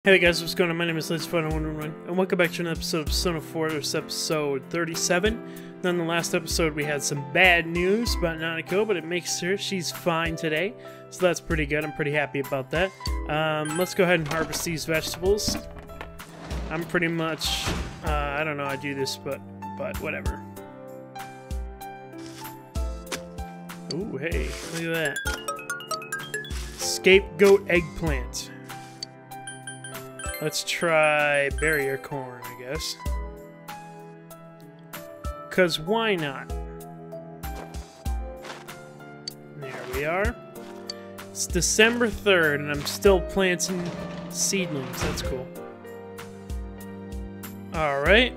Hey guys, what's going on? My name is Liz5111, and welcome back to another episode of Persona 4. This is episode 37. Then the last episode we had some bad news about Nanako, but it makes sure she's fine today. So that's pretty good. I'm pretty happy about that. Let's go ahead and harvest these vegetables. I'm pretty much, I don't know how I do this, but whatever. Ooh, hey, look at that. Scapegoat eggplant. Let's try barrier corn, I guess. 'Cause why not? There we are. It's December 3rd, and I'm still planting seedlings. That's cool. Alright.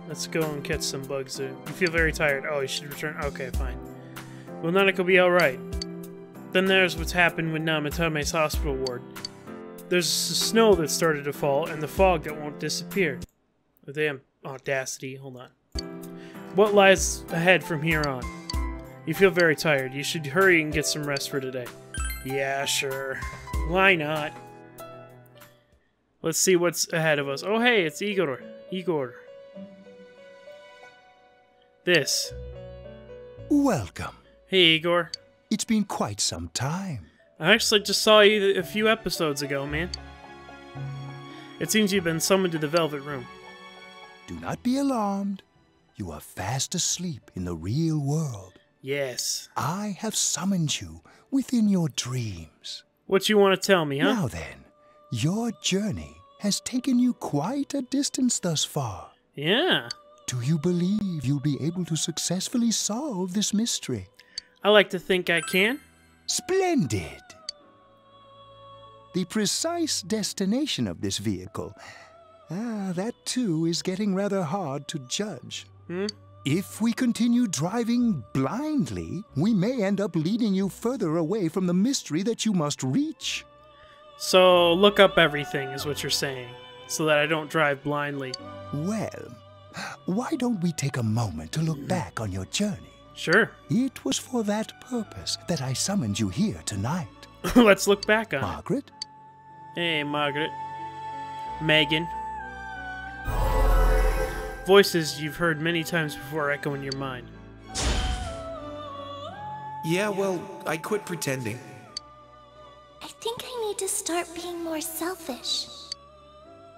Let's go and catch some bugs. You feel very tired. Oh, you should return. Okay, fine. Will Nanako be alright? Then there's what's happened with Namatame's hospital ward. There's snow that started to fall, and the fog that won't disappear. Oh, damn audacity. Hold on. What lies ahead from here on? You feel very tired. You should hurry and get some rest for today. Yeah, sure. Why not? Let's see what's ahead of us. Oh, hey, it's Igor. Igor. This. Welcome. Hey, Igor. It's been quite some time. I actually just saw you a few episodes ago, man. It seems you've been summoned to the Velvet Room. Do not be alarmed. You are fast asleep in the real world. Yes. I have summoned you within your dreams. What you want to tell me, huh? Now then, your journey has taken you quite a distance thus far. Yeah. Do you believe you'll be able to successfully solve this mystery? I like to think I can. Splendid! The precise destination of this vehicle, that too is getting rather hard to judge. If we continue driving blindly, we may end up leading you further away from the mystery that you must reach. So, look up everything is what you're saying, so that I don't drive blindly. Well, why don't we take a moment to look back on your journey? Sure. It was for that purpose that I summoned you here tonight. Let's look back on Margaret? it. Hey, Margaret. Megan. Voices you've heard many times before echo in your mind. Yeah, well, I quit pretending. I think I need to start being more selfish.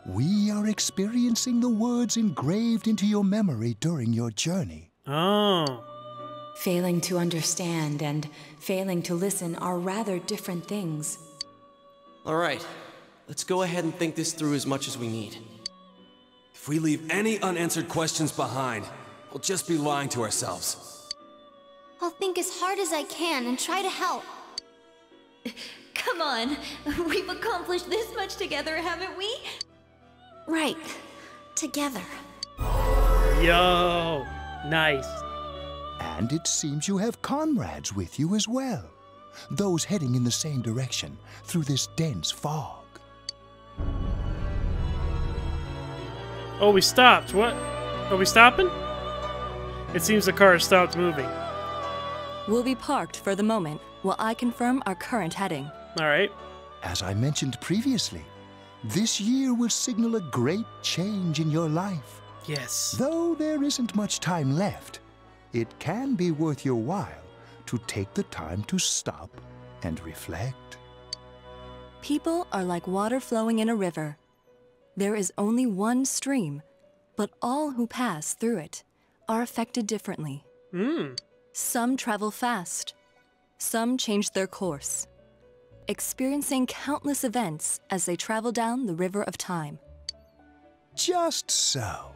We are experiencing the words engraved into your memory during your journey. Oh. Failing to understand and failing to listen are rather different things. All right, let's go ahead and think this through as much as we need. If we leave any unanswered questions behind, we'll just be lying to ourselves. I'll think as hard as I can and try to help. Come on, we've accomplished this much together, haven't we? Right. Together. Yo. Nice. And it seems you have comrades with you as well. Those heading in the same direction through this dense fog. Oh, we stopped. What? Are we stopping? It seems the car has stopped moving. We'll be parked for the moment while I confirm our current heading. Alright. As I mentioned previously, this year will signal a great change in your life. Yes. Though there isn't much time left, it can be worth your while to take the time to stop and reflect. People are like water flowing in a river. There is only one stream, but all who pass through it are affected differently. Some travel fast. Some change their course, experiencing countless events as they travel down the river of time. Just so.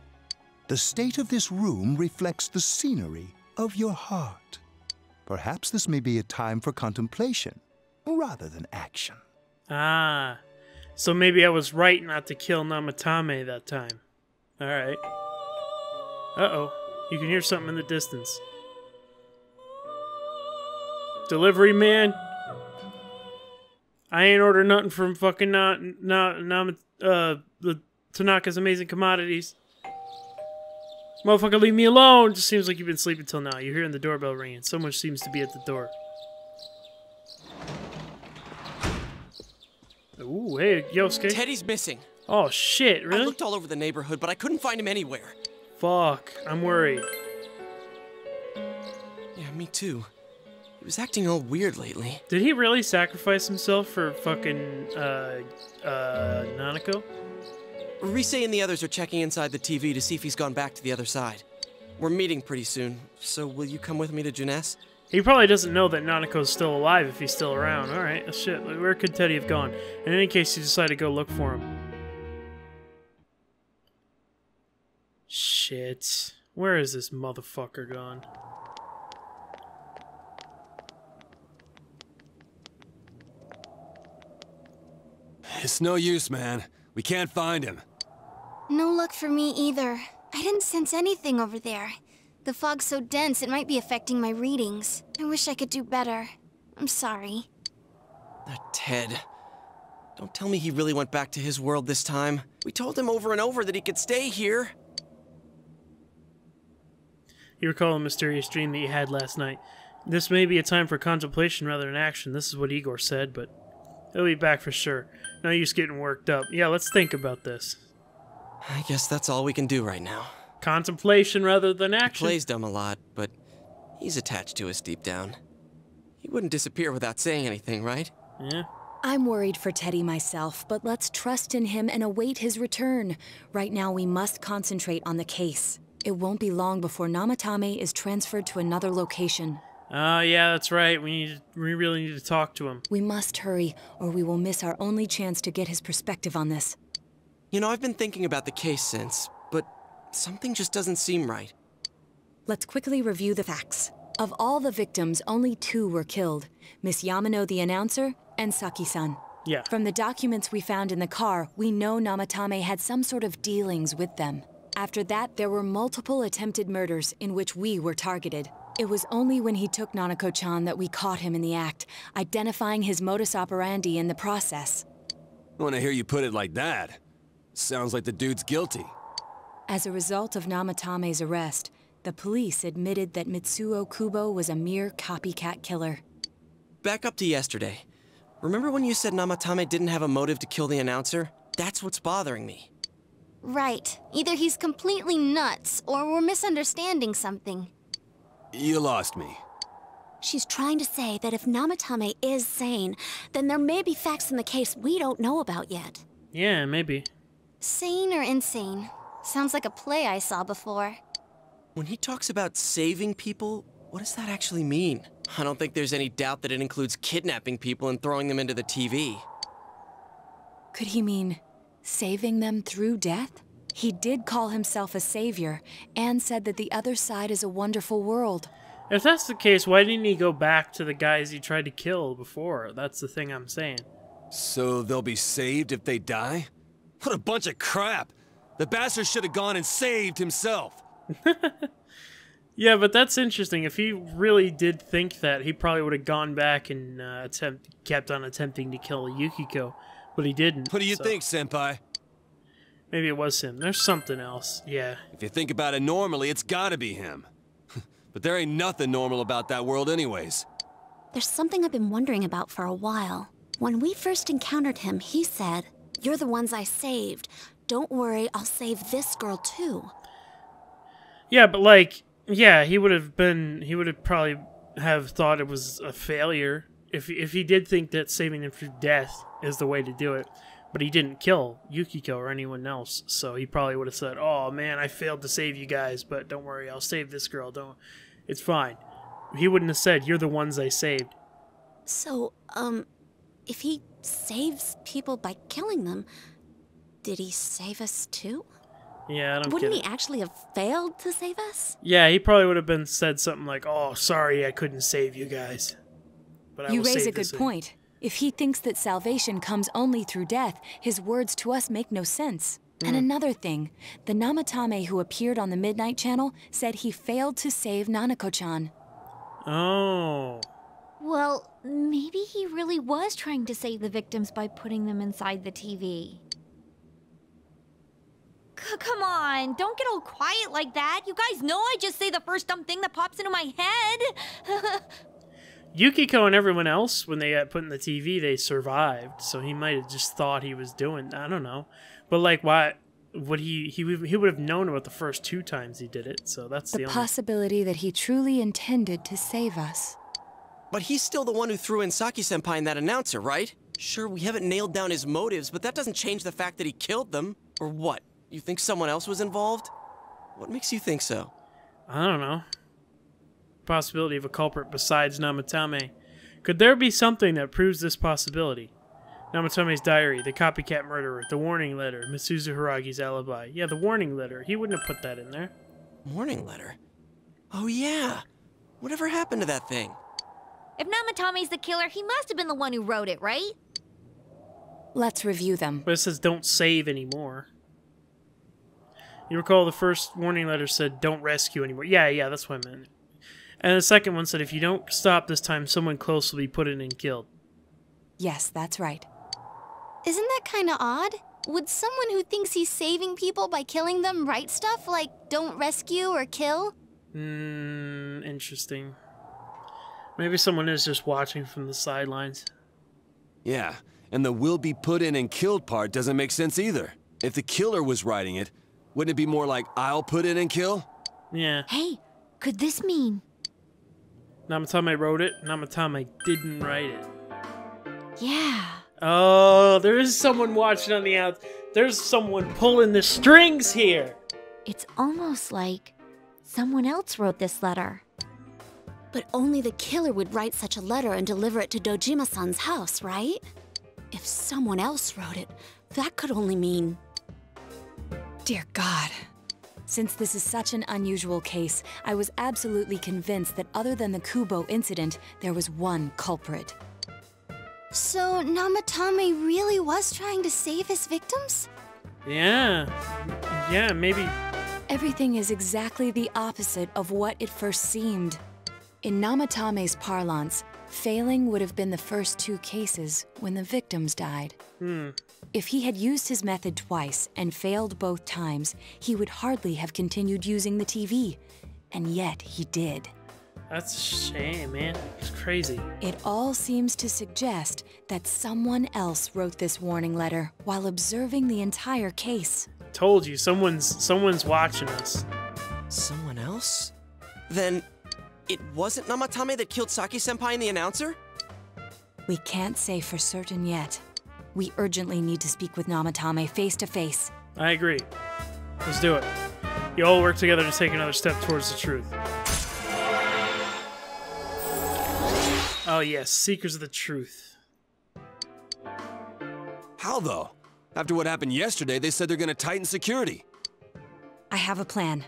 The state of this room reflects the scenery of your heart. Perhaps this may be a time for contemplation rather than action. Ah. So maybe I was right not to kill Namatame that time. Alright. Uh-oh. You can hear something in the distance. Delivery man. I ain't ordered nothing from fucking Tanaka's Amazing Commodities. Motherfucker, leave me alone! Just seems like you've been sleeping till now. You're hearing the doorbell ringing. Someone seems to be at the door. Ooh, hey, Yosuke. Teddy's missing. Oh, shit, really? I looked all over the neighborhood, but I couldn't find him anywhere. Fuck, I'm worried. Yeah, me too. He was acting all weird lately. Did he really sacrifice himself for fucking, Nanako? Rise and the others are checking inside the TV to see if he's gone back to the other side. We're meeting pretty soon, so will you come with me to Jeunesse? He probably doesn't know that Nanako's still alive if he's still around. Alright, shit, where could Teddy have gone? In any case, you decide to go look for him. Shit. Where is this motherfucker gone? It's no use, man. We can't find him. No luck for me either. I didn't sense anything over there. The fog's so dense it might be affecting my readings. I wish I could do better. I'm sorry. That Ted. Don't tell me he really went back to his world this time. We told him over and over that he could stay here. You recall a mysterious dream that you had last night. This may be a time for contemplation rather than action. This is what Igor said, but he'll be back for sure. No use getting worked up. Yeah, let's think about this. I guess that's all we can do right now. Contemplation rather than action. He plays dumb a lot, but he's attached to us deep down. He wouldn't disappear without saying anything, right? Yeah. I'm worried for Teddy myself, but let's trust in him and await his return. Right now, we must concentrate on the case. It won't be long before Namatame is transferred to another location. Yeah, that's right. We really need to talk to him. We must hurry, or we will miss our only chance to get his perspective on this. You know, I've been thinking about the case since, but something just doesn't seem right. Let's quickly review the facts. Of all the victims, only 2 were killed. Miss Yamano, the announcer, and Saki-san. Yeah. From the documents we found in the car, we know Namatame had some sort of dealings with them. After that, there were multiple attempted murders in which we were targeted. It was only when he took Nanako-chan that we caught him in the act, identifying his modus operandi in the process. When I hear you put it like that, sounds like the dude's guilty. As a result of Namatame's arrest, the police admitted that Mitsuo Kubo was a mere copycat killer. Back up to yesterday. Remember when you said Namatame didn't have a motive to kill the announcer? That's what's bothering me. Right. Either he's completely nuts, or we're misunderstanding something. You lost me. She's trying to say that if Namatame is sane, then there may be facts in the case we don't know about yet. Yeah, maybe. Sane or insane? Sounds like a play I saw before. When he talks about saving people, what does that actually mean? I don't think there's any doubt that it includes kidnapping people and throwing them into the TV. Could he mean saving them through death? He did call himself a savior, and said that the other side is a wonderful world. If that's the case, why didn't he go back to the guys he tried to kill before? That's the thing I'm saying. So they'll be saved if they die? What a bunch of crap! The bastard should have gone and saved himself! Yeah, but that's interesting. If he really did think that, he probably would have gone back and kept on attempting to kill Yukiko. But he didn't. What do you think, Senpai? Maybe it was him. There's something else. Yeah. If you think about it normally, it's gotta be him. But there ain't nothing normal about that world anyways. There's something I've been wondering about for a while. When we first encountered him, he said, "You're the ones I saved. Don't worry, I'll save this girl too." Yeah, but like, yeah, he would probably have thought it was a failure if he did think that saving them through death is the way to do it. But he didn't kill Yukiko or anyone else, so he probably would have said, "Oh man, I failed to save you guys, but don't worry, I'll save this girl. It's fine." He wouldn't have said, "You're the ones I saved." So, if he saves people by killing them, did he save us too? Yeah, I don't Wouldn't get he it. actually have failed to save us? Yeah, he probably would have said something like, "Oh, sorry, I couldn't save you guys." But You raise a good point. If he thinks that salvation comes only through death, his words to us make no sense. And another thing, the Namatame who appeared on the Midnight Channel said he failed to save Nanako-chan. Oh. Well, maybe he really was trying to save the victims by putting them inside the TV. Come on, don't get all quiet like that. You guys know I just say the first dumb thing that pops into my head. Yukiko and everyone else, when they got put in the TV, they survived. So he might have just thought he was doing. I don't know, but like, why? Would he would have known about the first 2 times he did it. So that's the only possibility that he truly intended to save us. But he's still the one who threw in Saki-senpai and that announcer, right? Sure, we haven't nailed down his motives, but that doesn't change the fact that he killed them. Or what? You think someone else was involved? What makes you think so? I don't know. Possibility of a culprit besides Namatame. Could there be something that proves this possibility? Namatame's diary, the copycat murderer, the warning letter, Misuzu Haragi's alibi. Yeah, the warning letter. He wouldn't have put that in there. Warning letter? Oh yeah. Whatever happened to that thing? If Namatame's the killer, he must have been the one who wrote it, right? Let's review them. But it says don't save anymore. You recall the first warning letter said don't rescue anymore. Yeah, that's what I meant. And the second one said if you don't stop this time, someone close will be put in and killed. Yes, that's right. Isn't that kind of odd? Would someone who thinks he's saving people by killing them write stuff like don't rescue or kill? Interesting. Maybe someone is just watching from the sidelines. Yeah, and the will be put in and killed part doesn't make sense either. If the killer was writing it, wouldn't it be more like I'll put in and kill? Yeah. Hey, could this mean? Namatame wrote it. Namatame didn't write it. Yeah. Oh, there is someone watching on the out. There's someone pulling the strings here. It's almost like someone else wrote this letter. But only the killer would write such a letter and deliver it to Dojima-san's house, right? If someone else wrote it, that could only mean... Dear God. Since this is such an unusual case, I was absolutely convinced that other than the Kubo incident, there was one culprit. So Namatame really was trying to save his victims? Yeah, maybe. Everything is exactly the opposite of what it first seemed. In Namatame's parlance, failing would have been the first 2 cases when the victims died. If he had used his method twice and failed both times, he would hardly have continued using the TV. And yet he did. That's a shame, man. It's crazy. It all seems to suggest that someone else wrote this warning letter while observing the entire case. Told you, someone's watching us. Someone else? Then it wasn't Namatame that killed Saki-senpai and the announcer? We can't say for certain yet. We urgently need to speak with Namatame face to face. I agree. Let's do it. You all work together to take another step towards the truth. Oh yes, seekers of the truth. How though? After what happened yesterday, they said they're gonna tighten security. I have a plan,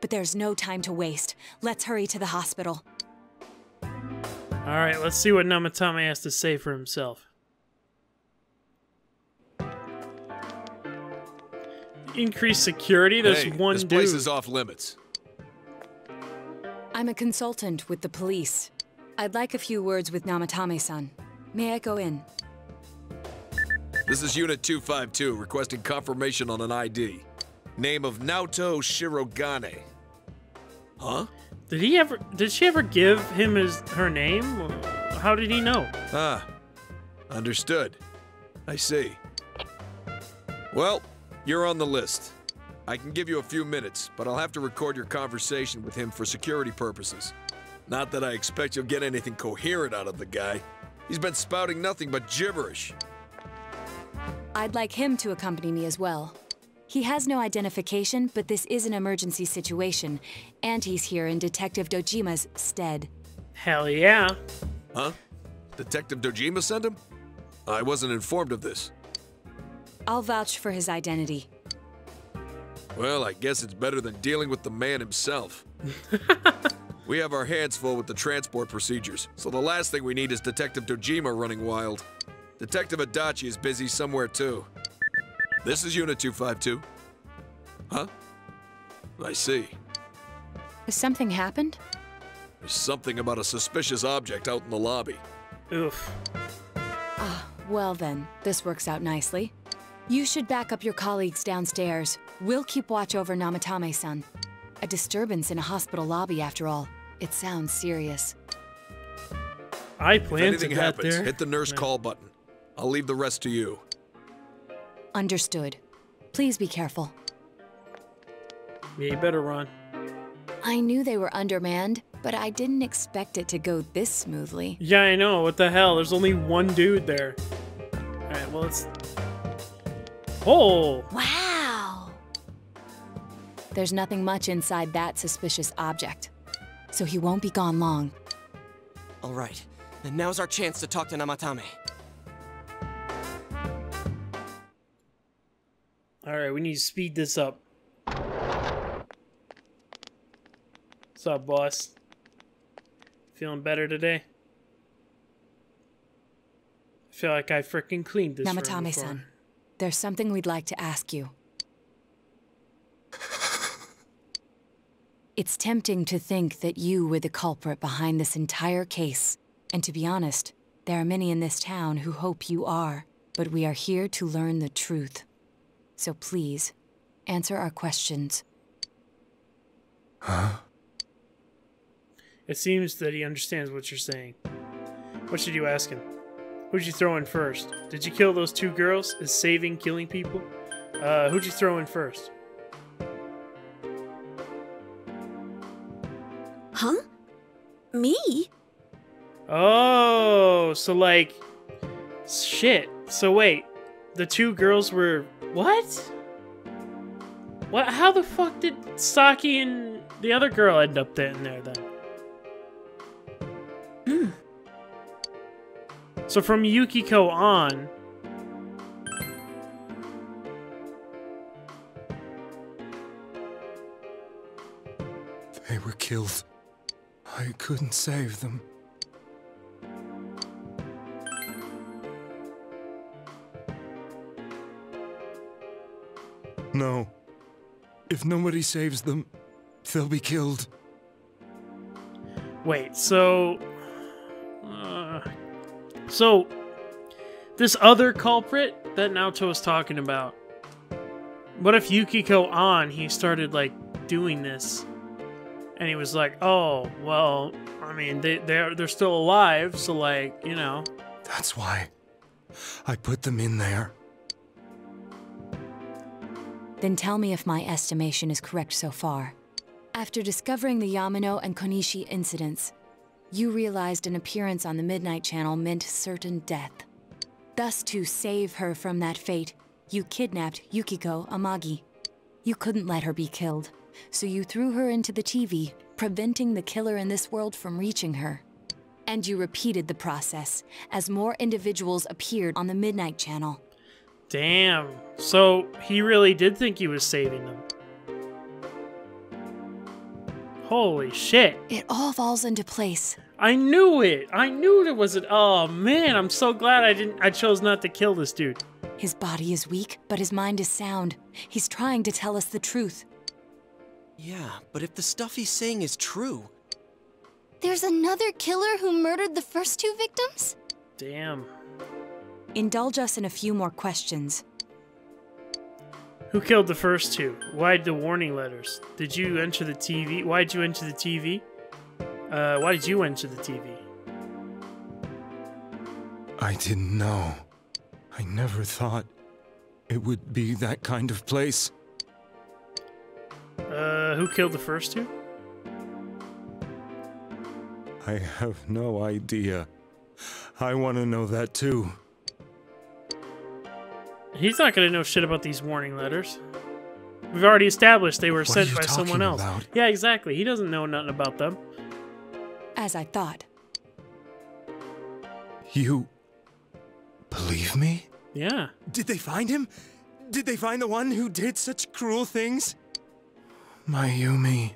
but there's no time to waste. Let's hurry to the hospital. Alright, let's see what Namatame has to say for himself. Increased security? There's one this dude. place is off limits. I'm a consultant with the police. I'd like a few words with Namatame-san. May I go in? This is Unit 252, requesting confirmation on an ID. Name of Naoto Shirogane. Huh? Did she ever give him her name? How did he know? Ah, understood. I see. Well, you're on the list. I can give you a few minutes, but I'll have to record your conversation with him for security purposes. Not that I expect you'll get anything coherent out of the guy. He's been spouting nothing but gibberish. I'd like him to accompany me as well. He has no identification, but this is an emergency situation, and he's here in Detective Dojima's stead. Hell yeah. Huh? Detective Dojima sent him? I wasn't informed of this. I'll vouch for his identity. Well, I guess it's better than dealing with the man himself. We have our hands full with the transport procedures, so the last thing we need is Detective Dojima running wild. Detective Adachi is busy somewhere too. This is Unit 252. Huh? I see. Has something happened? There's something about a suspicious object out in the lobby. Oof. Ah, well then, this works out nicely. You should back up your colleagues downstairs. We'll keep watch over Namatame-san. A disturbance in a hospital lobby, after all. It sounds serious. I If planted anything that happens, there. hit the nurse call button. I'll leave the rest to you. Understood. Please be careful. Yeah, you better run. I knew they were undermanned, but I didn't expect it to go this smoothly. Yeah, I know. What the hell? There's only one dude there. Alright, well, it's... Oh! Wow! There's nothing much inside that suspicious object, so he won't be gone long. All right, and now's our chance to talk to Namatame. Alright, we need to speed this up. What's up, boss? Feeling better today? I feel like I frickin' cleaned this room before. Namatame-san, there's something we'd like to ask you. It's tempting to think that you were the culprit behind this entire case. And to be honest, there are many in this town who hope you are. But we are here to learn the truth. So please, answer our questions. Huh? It seems that he understands what you're saying. What should you ask him? Who'd you throw in first? Did you kill those two girls? Is saving killing people? Who'd you throw in first? Huh? Me? Oh, so like... Shit. So wait. The two girls were... What? What? How the fuck did Saki and the other girl end up in there then? So from Yukiko on... They were killed. I couldn't save them. No. If nobody saves them, they'll be killed. Wait, so... So, this other culprit that Naoto was talking about, what if Yukiko on, he started, like, doing this? And he was like, oh, well, I mean, they're still alive, so, like, you know. That's why I put them in there. Then tell me if my estimation is correct so far. After discovering the Yamano and Konishi incidents, you realized an appearance on the Midnight Channel meant certain death. Thus, to save her from that fate, you kidnapped Yukiko Amagi. You couldn't let her be killed, so you threw her into the TV, preventing the killer in this world from reaching her. And you repeated the process, as more individuals appeared on the Midnight Channel. Damn. So, he really did think he was saving them. Holy shit. It all falls into place. I knew it! I knew there was an... Oh, man, I'm so glad I chose not to kill this dude. His body is weak, but his mind is sound. He's trying to tell us the truth. Yeah, but if the stuff he's saying is true... There's another killer who murdered the first two victims? Damn. Indulge us in a few more questions. Who killed the first two? Why'd the warning letters? Did you enter the TV? Why'd you enter the TV? Why did you enter the TV? I didn't know. I never thought it would be that kind of place. Who killed the first two? I have no idea. I want to know that too. He's not gonna know shit about these warning letters. We've already established they were sent by someone else. Yeah, exactly. He doesn't know nothing about them. As I thought. You believe me? Yeah. Did they find him? Did they find the one who did such cruel things? Mayumi.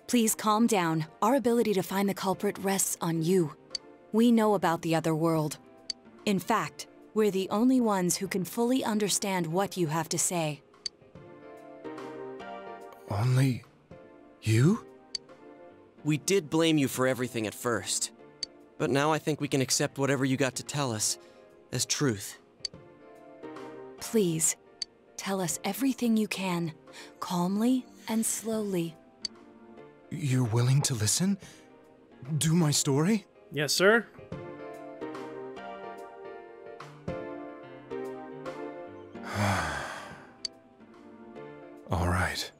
Please calm down. Our ability to find the culprit rests on you. We know about the other world. In fact, we're the only ones who can fully understand what you have to say. Only you? We did blame you for everything at first. But now I think we can accept whatever you got to tell us as truth. Please, tell us everything you can, calmly and slowly. You're willing to listen? Do my story? Yes, sir. All right.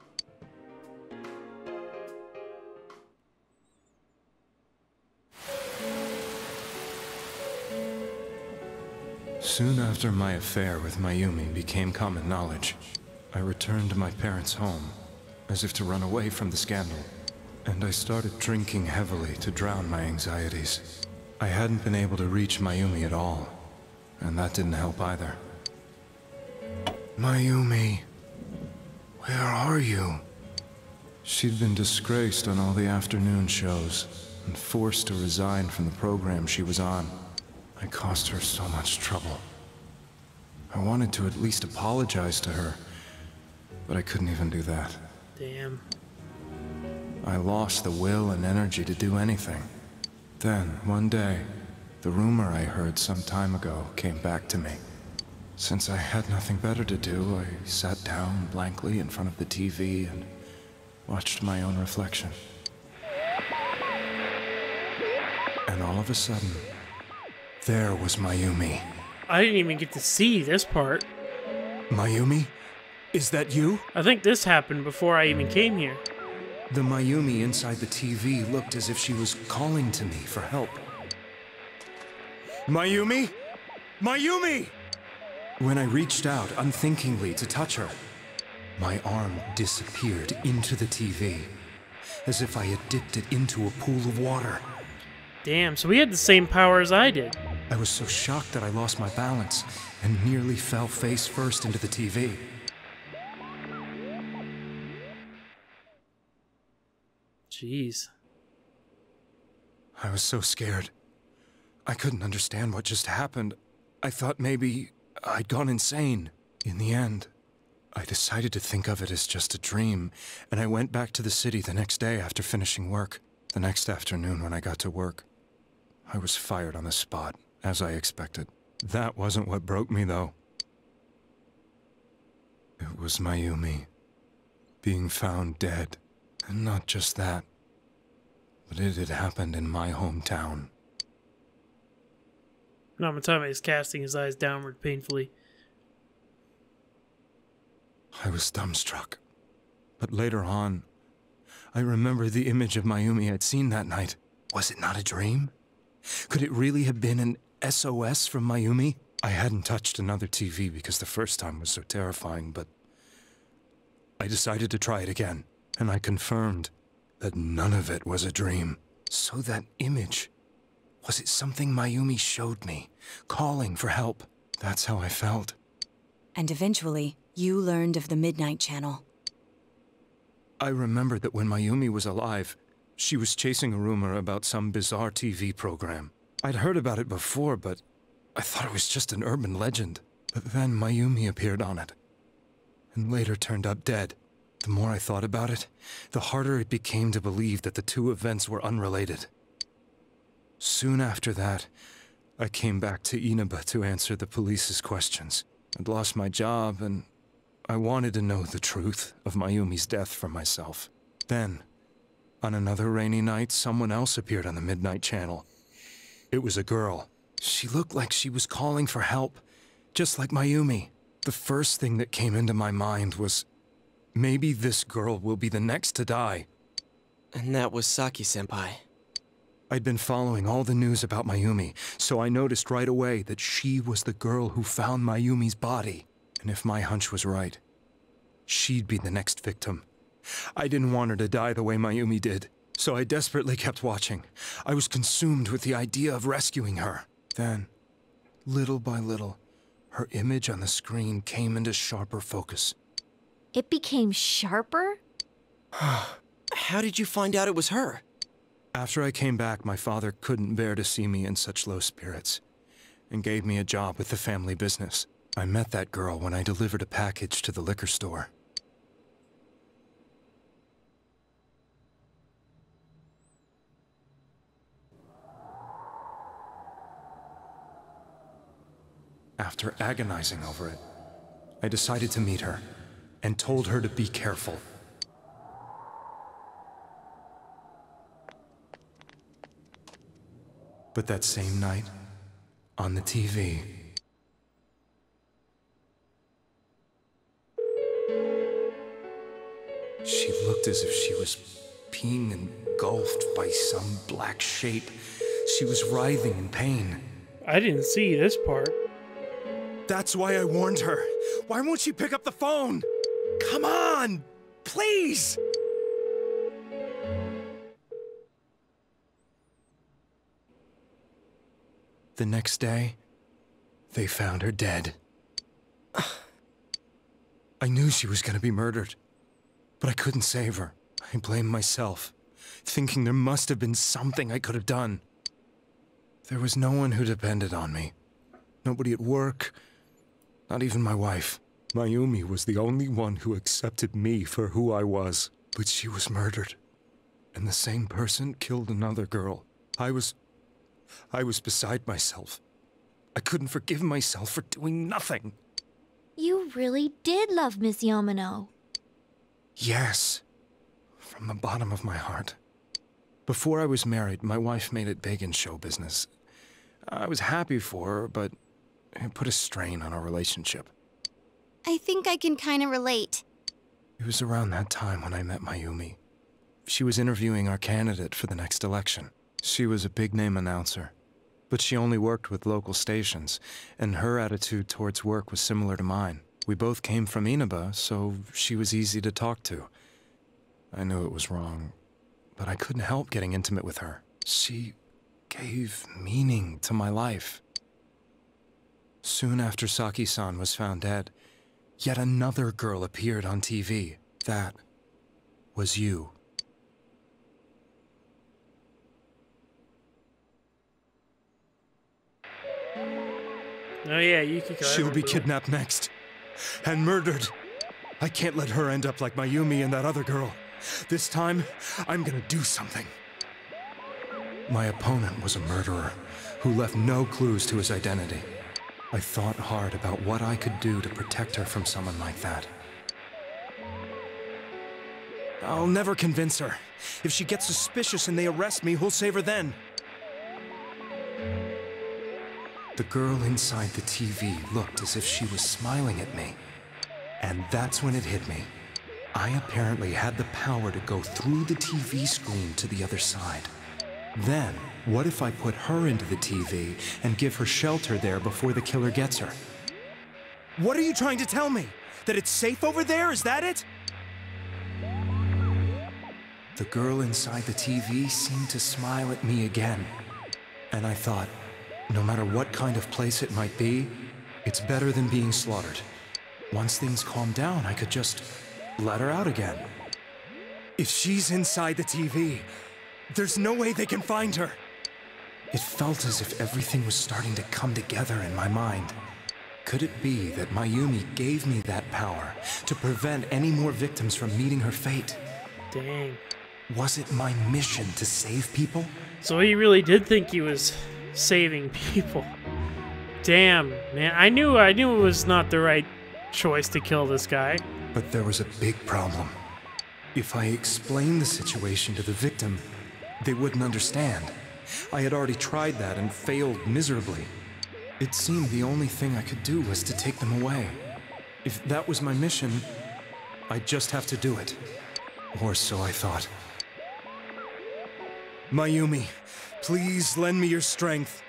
Soon after my affair with Mayumi became common knowledge, I returned to my parents' home, as if to run away from the scandal, and I started drinking heavily to drown my anxieties. I hadn't been able to reach Mayumi at all, and that didn't help either. Mayumi, where are you? She'd been disgraced on all the afternoon shows, and forced to resign from the program she was on. I caused her so much trouble. I wanted to at least apologize to her, but I couldn't even do that. Damn. I lost the will and energy to do anything. Then, one day, the rumor I heard some time ago came back to me. Since I had nothing better to do, I sat down blankly in front of the TV and watched my own reflection. And all of a sudden, there was Mayumi. I didn't even get to see this part. Mayumi? Is that you? I think this happened before I even came here. The Mayumi inside the TV looked as if she was calling to me for help. Mayumi? Mayumi! When I reached out unthinkingly to touch her, my arm disappeared into the TV, as if I had dipped it into a pool of water. Damn, so he had the same power as I did. I was so shocked that I lost my balance and nearly fell face first into the TV. Jeez. I was so scared. I couldn't understand what just happened. I thought maybe I'd gone insane. In the end, I decided to think of it as just a dream, and I went back to the city the next day after finishing work. The next afternoon when I got to work, I was fired on the spot, as I expected. That wasn't what broke me, though. It was Mayumi being found dead. And not just that, but it had happened in my hometown. Namatame is casting his eyes downward painfully. I was dumbstruck. But later on, I remembered the image of Mayumi I'd seen that night. Was it not a dream? Could it really have been an SOS from Mayumi? I hadn't touched another TV because the first time was so terrifying, but I decided to try it again, and I confirmed that none of it was a dream. So that image, was it something Mayumi showed me, calling for help? That's how I felt. And eventually, you learned of the Midnight Channel. I remembered that when Mayumi was alive, she was chasing a rumor about some bizarre TV program. I'd heard about it before, but I thought it was just an urban legend. But then Mayumi appeared on it, and later turned up dead. The more I thought about it, the harder it became to believe that the two events were unrelated. Soon after that, I came back to Inaba to answer the police's questions. I'd lost my job, and I wanted to know the truth of Mayumi's death for myself. Then, on another rainy night, someone else appeared on the Midnight Channel. It was a girl. She looked like she was calling for help, just like Mayumi. The first thing that came into my mind was, maybe this girl will be the next to die. And that was Saki-senpai. I'd been following all the news about Mayumi, so I noticed right away that she was the girl who found Mayumi's body. And if my hunch was right, she'd be the next victim. I didn't want her to die the way Mayumi did, so I desperately kept watching. I was consumed with the idea of rescuing her. Then, little by little, her image on the screen came into sharper focus. It became sharper? How did you find out it was her? After I came back, my father couldn't bear to see me in such low spirits, and gave me a job with the family business. I met that girl when I delivered a package to the liquor store. After agonizing over it, I decided to meet her, and told her to be careful. But that same night, on the TV... she looked as if she was being engulfed by some black shape. She was writhing in pain. I didn't see this part. That's why I warned her. Why won't she pick up the phone? Come on! Please! The next day, they found her dead. I knew she was gonna be murdered, but I couldn't save her. I blamed myself, thinking there must have been something I could have done. There was no one who depended on me. Nobody at work, not even my wife. Mayumi was the only one who accepted me for who I was. But she was murdered, and the same person killed another girl. I was beside myself. I couldn't forgive myself for doing nothing. You really did love Miss Yamano. Yes, from the bottom of my heart. Before I was married, my wife made it big in show business. I was happy for her, but it put a strain on our relationship. I think I can kind of relate. It was around that time when I met Mayumi. She was interviewing our candidate for the next election. She was a big-name announcer, but she only worked with local stations, and her attitude towards work was similar to mine. We both came from Inaba, so she was easy to talk to. I knew it was wrong, but I couldn't help getting intimate with her. She gave meaning to my life. Soon after Saki-san was found dead, yet another girl appeared on TV. That was you. Oh yeah, Yukiko. She'll be kidnapped next. And murdered. I can't let her end up like Mayumi and that other girl. This time, I'm gonna do something. My opponent was a murderer who left no clues to his identity. I thought hard about what I could do to protect her from someone like that. I'll never convince her. If she gets suspicious and they arrest me, who'll save her then? The girl inside the TV looked as if she was smiling at me. And that's when it hit me. I apparently had the power to go through the TV screen to the other side. Then, what if I put her into the TV and give her shelter there before the killer gets her? What are you trying to tell me? That it's safe over there? Is that it? The girl inside the TV seemed to smile at me again. And I thought, no matter what kind of place it might be, it's better than being slaughtered. Once things calm down, I could just let her out again. If she's inside the TV, there's no way they can find her. It felt as if everything was starting to come together in my mind. Could it be that Mayumi gave me that power to prevent any more victims from meeting her fate? Dang. Was it my mission to save people? So he really did think he was saving people. Damn, man. I knew it was not the right choice to kill this guy. But there was a big problem. If I explained the situation to the victim, they wouldn't understand. I had already tried that and failed miserably. It seemed the only thing I could do was to take them away. If that was my mission, I'd just have to do it. Or so I thought. Mayumi, please lend me your strength.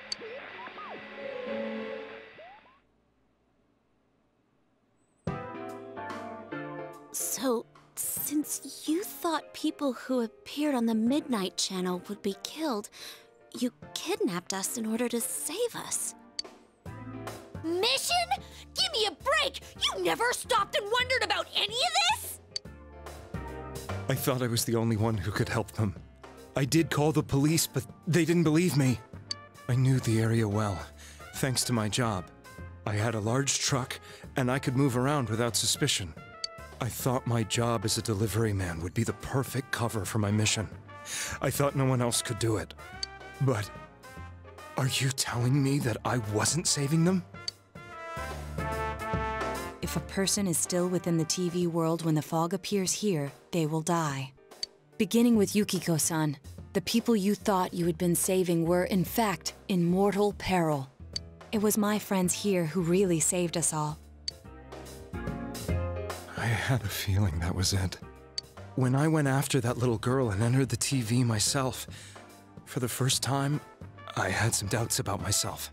So, since you thought people who appeared on the Midnight Channel would be killed, you kidnapped us in order to save us. Mission? Give me a break! You never stopped and wondered about any of this? I thought I was the only one who could help them. I did call the police, but they didn't believe me. I knew the area well, thanks to my job. I had a large truck, and I could move around without suspicion. I thought my job as a delivery man would be the perfect cover for my mission. I thought no one else could do it. But are you telling me that I wasn't saving them? If a person is still within the TV world when the fog appears here, they will die. Beginning with Yukiko-san, The people you thought you had been saving were, in fact, in mortal peril. It was my friends here who really saved us all. I had a feeling that was it. When I went after that little girl and entered the TV myself, for the first time, I had some doubts about myself.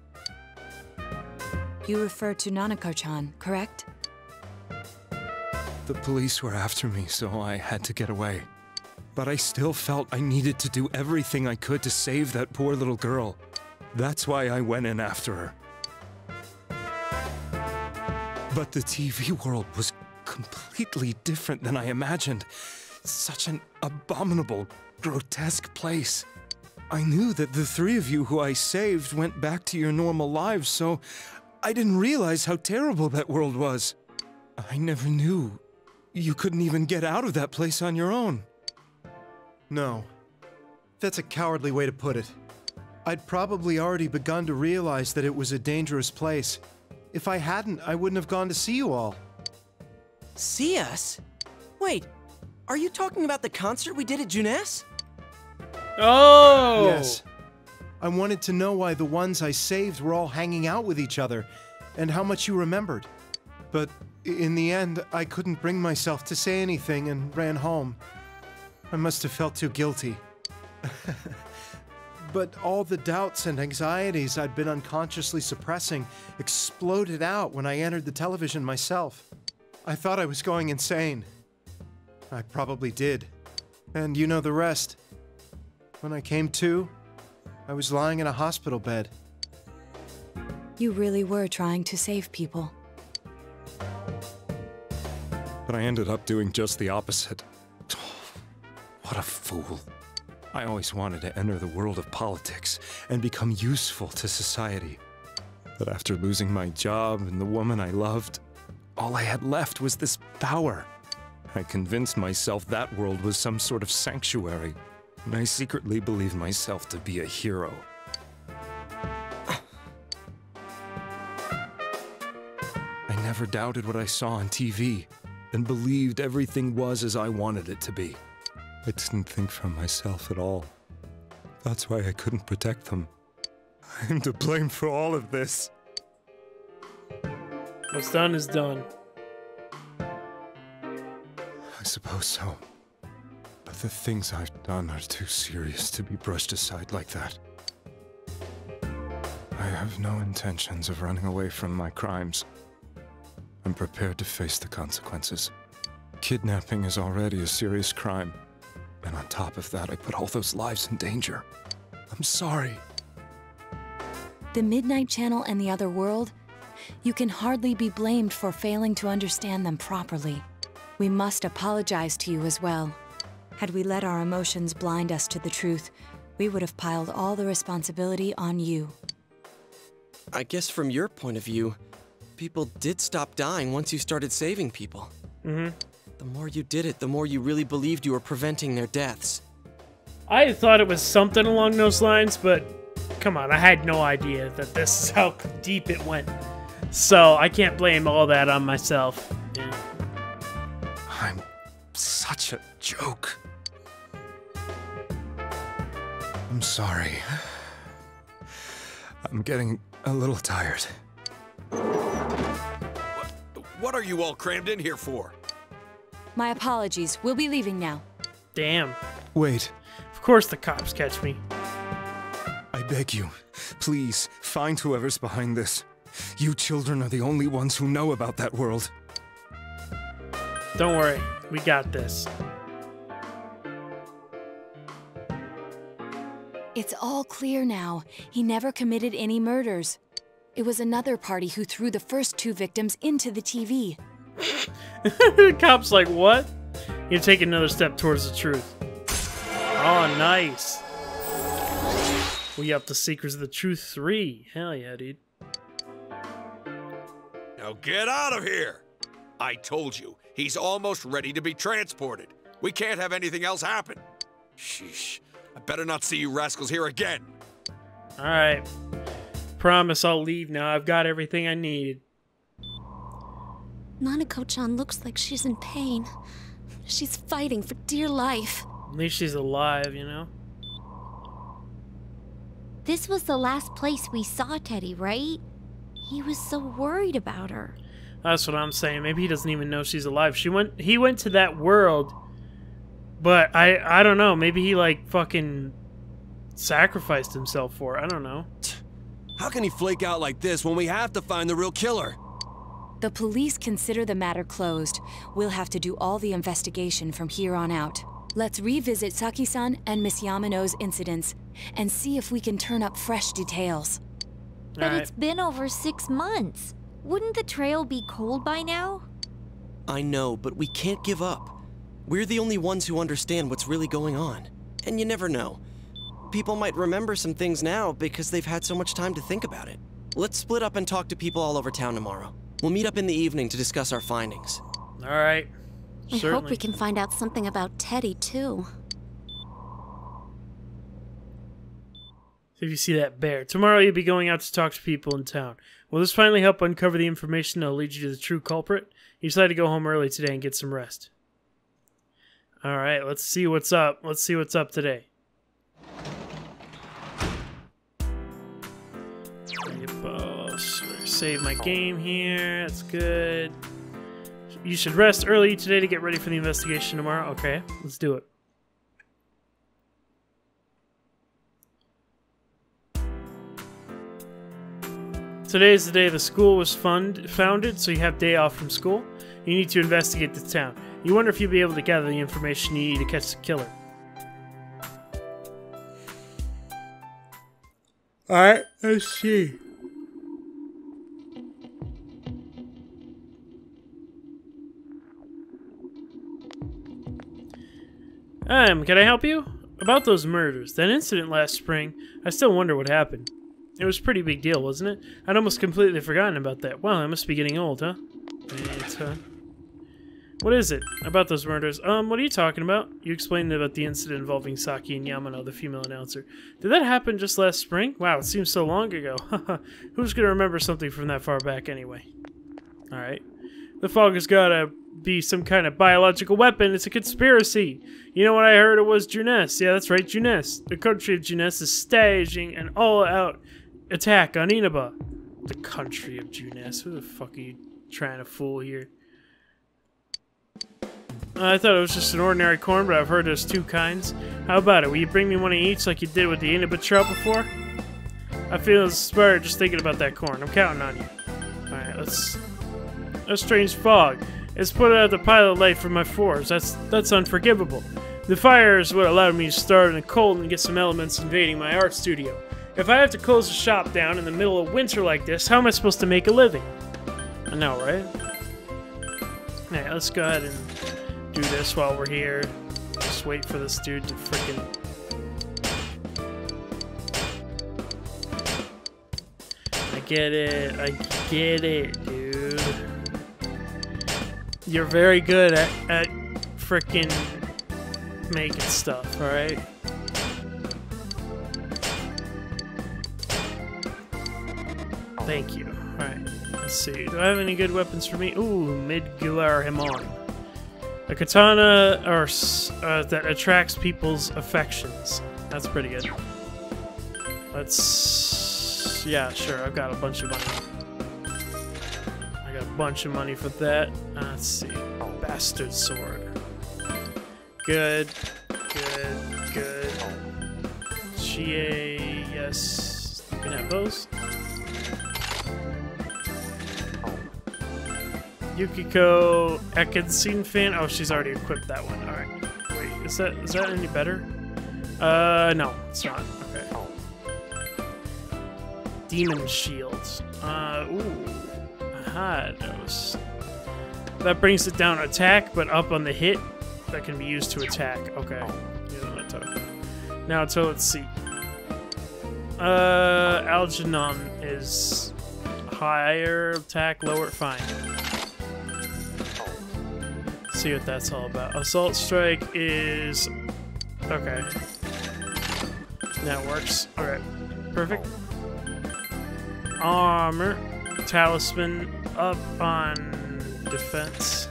You refer to Nanako-chan, correct? The police were after me, so I had to get away. But I still felt I needed to do everything I could to save that poor little girl. That's why I went in after her. But the TV world was completely different than I imagined. Such an abominable, grotesque place. I knew that the three of you who I saved went back to your normal lives, so I didn't realize how terrible that world was. I never knew you couldn't even get out of that place on your own. No. That's a cowardly way to put it. I'd probably already begun to realize that it was a dangerous place. If I hadn't, I wouldn't have gone to see you all. See us? Wait, are you talking about the concert we did at Junes? Oh! Yes. I wanted to know why the ones I saved were all hanging out with each other, and how much you remembered. But in the end, I couldn't bring myself to say anything and ran home. I must have felt too guilty. But all the doubts and anxieties I'd been unconsciously suppressing exploded out when I entered the television myself. I thought I was going insane. I probably did. And you know the rest. When I came to, I was lying in a hospital bed. You really were trying to save people. But I ended up doing just the opposite. What a fool. I always wanted to enter the world of politics and become useful to society. But after losing my job and the woman I loved, all I had left was this power. I convinced myself that world was some sort of sanctuary, and I secretly believed myself to be a hero. I never doubted what I saw on TV, and believed everything was as I wanted it to be. I didn't think for myself at all. That's why I couldn't protect them. I'm to blame for all of this. What's done is done. I suppose so. But the things I've done are too serious to be brushed aside like that. I have no intentions of running away from my crimes. I'm prepared to face the consequences. Kidnapping is already a serious crime. And on top of that, I put all those lives in danger. I'm sorry. The Midnight Channel and the other world? You can hardly be blamed for failing to understand them properly. We must apologize to you as well. Had we let our emotions blind us to the truth, we would have piled all the responsibility on you. I guess from your point of view, people did stop dying once you started saving people. Mm-hmm. The more you did it, the more you really believed you were preventing their deaths. I thought it was something along those lines, but come on, I had no idea that this is how deep it went. So I can't blame all that on myself. Yeah. I'm such a joke. I'm sorry. I'm getting a little tired. What are you all crammed in here for? My apologies. We'll be leaving now. Damn. Wait. Of course the cops catch me. I beg you, please, find whoever's behind this. You children are the only ones who know about that world. Don't worry. We got this. It's all clear now. He never committed any murders. It was another party who threw the first two victims into the TV. The cop's like, what? You take another step towards the truth. Oh, nice. We up the Secrets of the Truth 3. Hell yeah, dude. Now get out of here! I told you, he's almost ready to be transported. We can't have anything else happen. Sheesh. I better not see you rascals here again. Alright. Promise I'll leave now. I've got everything I need. Nanako-chan looks like she's in pain. She's fighting for dear life. At least she's alive, you know? This was the last place we saw Teddy, right? He was so worried about her. That's what I'm saying. Maybe he doesn't even know she's alive. He went to that world, but I don't know. Maybe he like fucking sacrificed himself for it. I don't know. How can he flake out like this when we have to find the real killer? The police consider the matter closed. We'll have to do all the investigation from here on out. Let's revisit Saki-san and Miss Yamano's incidents and see if we can turn up fresh details. But it's been over 6 months. Wouldn't the trail be cold by now? I know, but we can't give up. We're the only ones who understand what's really going on. And you never know. People might remember some things now because they've had so much time to think about it. Let's split up and talk to people all over town tomorrow. We'll meet up in the evening to discuss our findings. All right. I hope we can find out something about Teddy, too. If you see that bear. Tomorrow you'll be going out to talk to people in town. Will this finally help uncover the information that will lead you to the true culprit? You decided to go home early today and get some rest. Alright, let's see what's up. Let's see what's up today. Save my game here. That's good. You should rest early today to get ready for the investigation tomorrow. Okay, let's do it. Today is the day the school was founded, so you have day off from school. You need to investigate the town. You wonder if you'll be able to gather the information you need to catch the killer. Alright, let's see. Can I help you? About those murders, that incident last spring, I still wonder what happened. It was a pretty big deal, wasn't it? I'd almost completely forgotten about that. Wow, I must be getting old, huh? What is it? About those murders? What are you talking about? You explained about the incident involving Saki and Yamano, the female announcer. Did that happen just last spring? Wow, it seems so long ago. Who's gonna remember something from that far back anyway? Alright. The fog has gotta be some kind of biological weapon. It's a conspiracy. You know what I heard? It was Junes. Yeah, that's right, Junes. The country of Junes is staging an all-out attack on Inaba. The country of Junes. Who the fuck are you trying to fool here? I thought it was just an ordinary corn, but I've heard there's 2 kinds. How about it? Will you bring me one of each like you did with the Inaba trout before? I feel inspired just thinking about that corn. I'm counting on you. Alright, let's... A strange fog. It's put out the pilot light from my forge. That's unforgivable. The fire is what allowed me to start in the cold and get some elements invading my art studio. If I have to close the shop down in the middle of winter like this, how am I supposed to make a living? I know, right? Alright, let's go ahead and do this while we're here. Just wait for this dude to freaking... I get it, dude. You're very good at frickin' making stuff, alright? Thank you. Alright, let's see. Do I have any good weapons for me? Ooh, Midgular Himon. A katana that attracts people's affections. That's pretty good. Let's... Yeah, sure, I've got a bunch of money. I got a bunch of money for that. Let's see. Bastard sword. Good. Good. Chie, yes. You can have those. Yukiko Ekensin fan. Oh, she's already equipped that one. Alright. Wait, is that any better? No, it's not. Okay. Demon shields. Ooh. Aha, those. That brings it down attack, but up on the hit. That can be used to attack. Okay. Now, so let's see. Algernon is higher attack, lower. Fine. See what that's all about. Assault strike is okay. That works. Alright. Perfect. Armor. Talisman up on defense.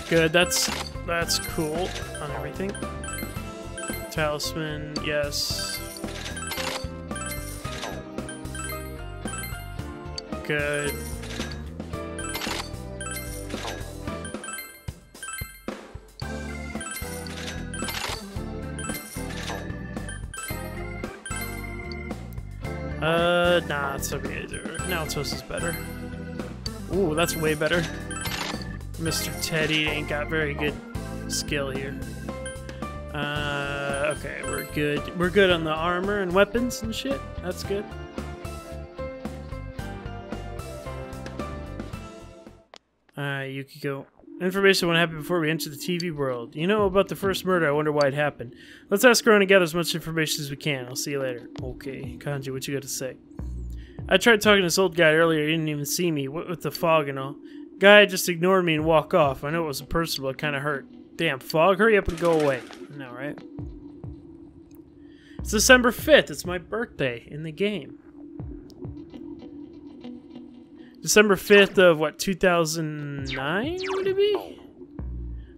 Good, that's That's cool on everything. Talisman, yes. Good. Nah, it's okay either. Now it's is better. Ooh, that's way better. Mr. Teddy ain't got very good skill here. Okay, we're good. We're good on the armor and weapons and shit. That's good. Yukiko. Information on what happened before we enter the TV world. You know about the first murder. I wonder why it happened. Let's ask around and gather as much information as we can. I'll see you later. Okay, Kanji, what you got to say? I tried talking to this old guy earlier. He didn't even see me. What with the fog and all. Guy just ignored me and walked off. I know it wasn't personal, but it kind of hurt. Damn, fog, hurry up and go away. I know, right? It's December 5th. It's my birthday in the game. December 5th of, what, 2009 would it be?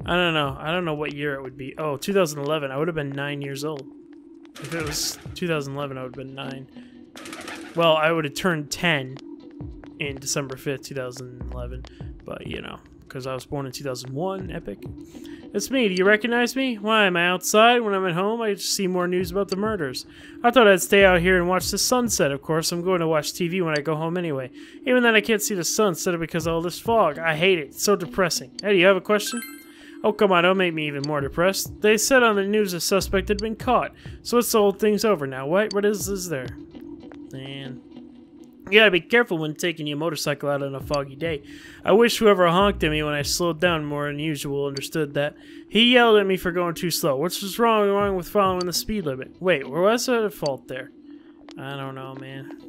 I don't know. I don't know what year it would be. Oh, 2011. I would have been 9 years old. If it was 2011, I would have been 9. Well, I would have turned 10 in December 5th, 2011. But, you know, because I was born in 2001. Epic. It's me. Do you recognize me? Why, am I outside? When I'm at home, I just see more news about the murders. I thought I'd stay out here and watch the sunset, of course. I'm going to watch TV when I go home anyway. Even then, I can't see the sunset because of all this fog. I hate it. It's so depressing. Hey, do you have a question? Oh, come on. Don't make me even more depressed. They said on the news a suspect had been caught. So it's the whole thing's over now. What is there? Man. You gotta be careful when taking your motorcycle out on a foggy day. I wish whoever honked at me when I slowed down more than usual understood that. He yelled at me for going too slow. What's wrong with following the speed limit? Wait, where was I at fault there? I don't know, man.